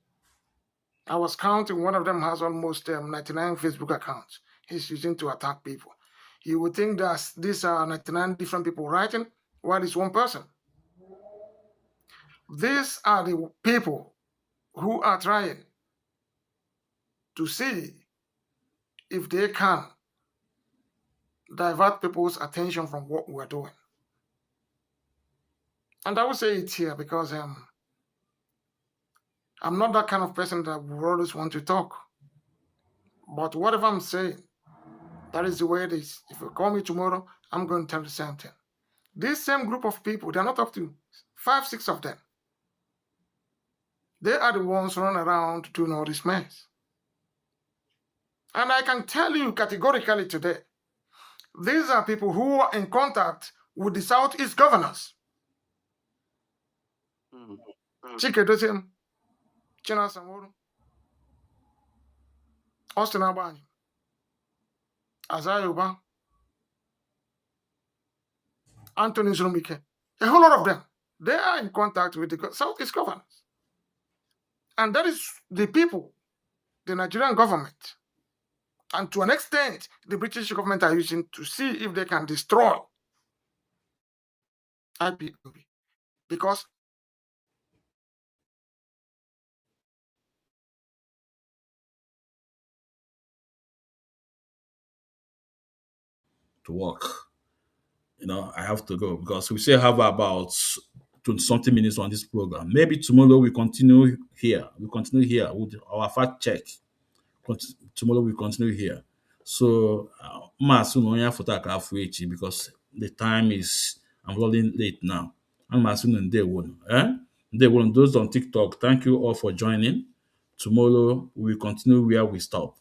I was counting, one of them has almost 99 Facebook accounts he's using to attack people. You would think that these are 99 different people writing, while it's one person. These are the people who are trying to see if they can divert people's attention from what we're doing. And I will say it here because I'm not that kind of person that would always want to talk. But whatever I'm saying, that is the way it is. If you call me tomorrow, I'm going to tell the same thing. This same group of people, they're not up to 5, 6 of them. They are the ones running around doing all this mess. And I can tell you categorically today, these are people who are in contact with the Southeast governors. Chike Doziem, China Samoro, Austin Abani, Azayoba, Anthony Zulumike, a whole lot of them. They are in contact with the Southeast governors. And that is the people, the Nigerian government, and to an extent, the British government are using to see if they can destroy IPOB. Because to work. I have to go because we still have about 20-something minutes on this program. Maybe tomorrow we continue here. We continue here with our fact check. Tomorrow we continue here. So, because the time is, I'm rolling late now. I'm assuming day one. Those on TikTok, thank you all for joining. Tomorrow we will continue where we stop.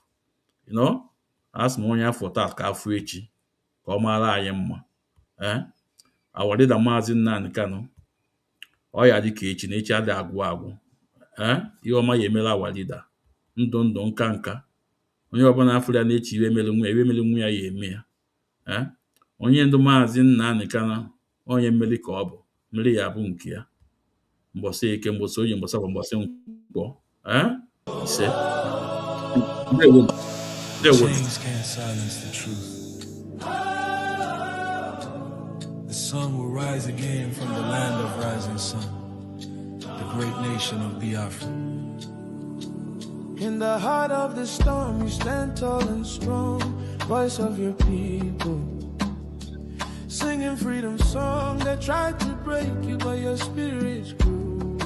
As Monya for that Kafuichi. Komala Yemma. Awadida Mazi Nan Kanu. Oya dịka echi na echi adị agwụ agwụ. Ihe ọma ya emela awalida. Ndụ nka nka. Onye ọbụla afọ ya na-echi iwe mele nwa ya eme ya. Onye ndụ Maazị Nnamdi Kanu, onye mmeri ka ọ bụ, mmeri ya bụ nke ya. Mbọsị eke, mbọsị oyi, mbọsị abụ, mbọsị nkwọ. Ise. Chains can't silence the truth. The sun will rise again from the land of rising sun, the great nation of Biafra. In the heart of the storm, you stand tall and strong, voice of your people. Singing freedom song that tried to break you, but your spirit grew.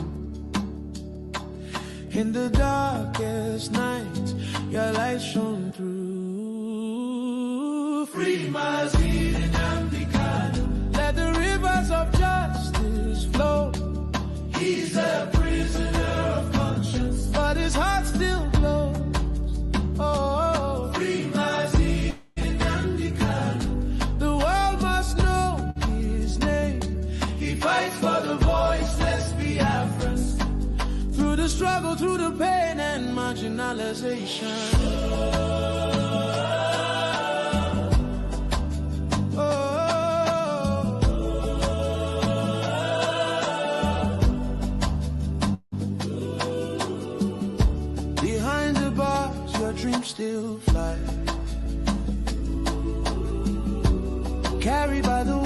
In the darkest night, your light shone through. Free Mazi and Kanu. Let the rivers of justice flow. He's a prisoner of conscience, but his heart still glows. Oh, free Mazi and Kanu. The world must know his name. He fights for the voiceless Biafrans. Through the struggle, through the pain and marginalization. Behind the bars, your dreams still fly. Carried by the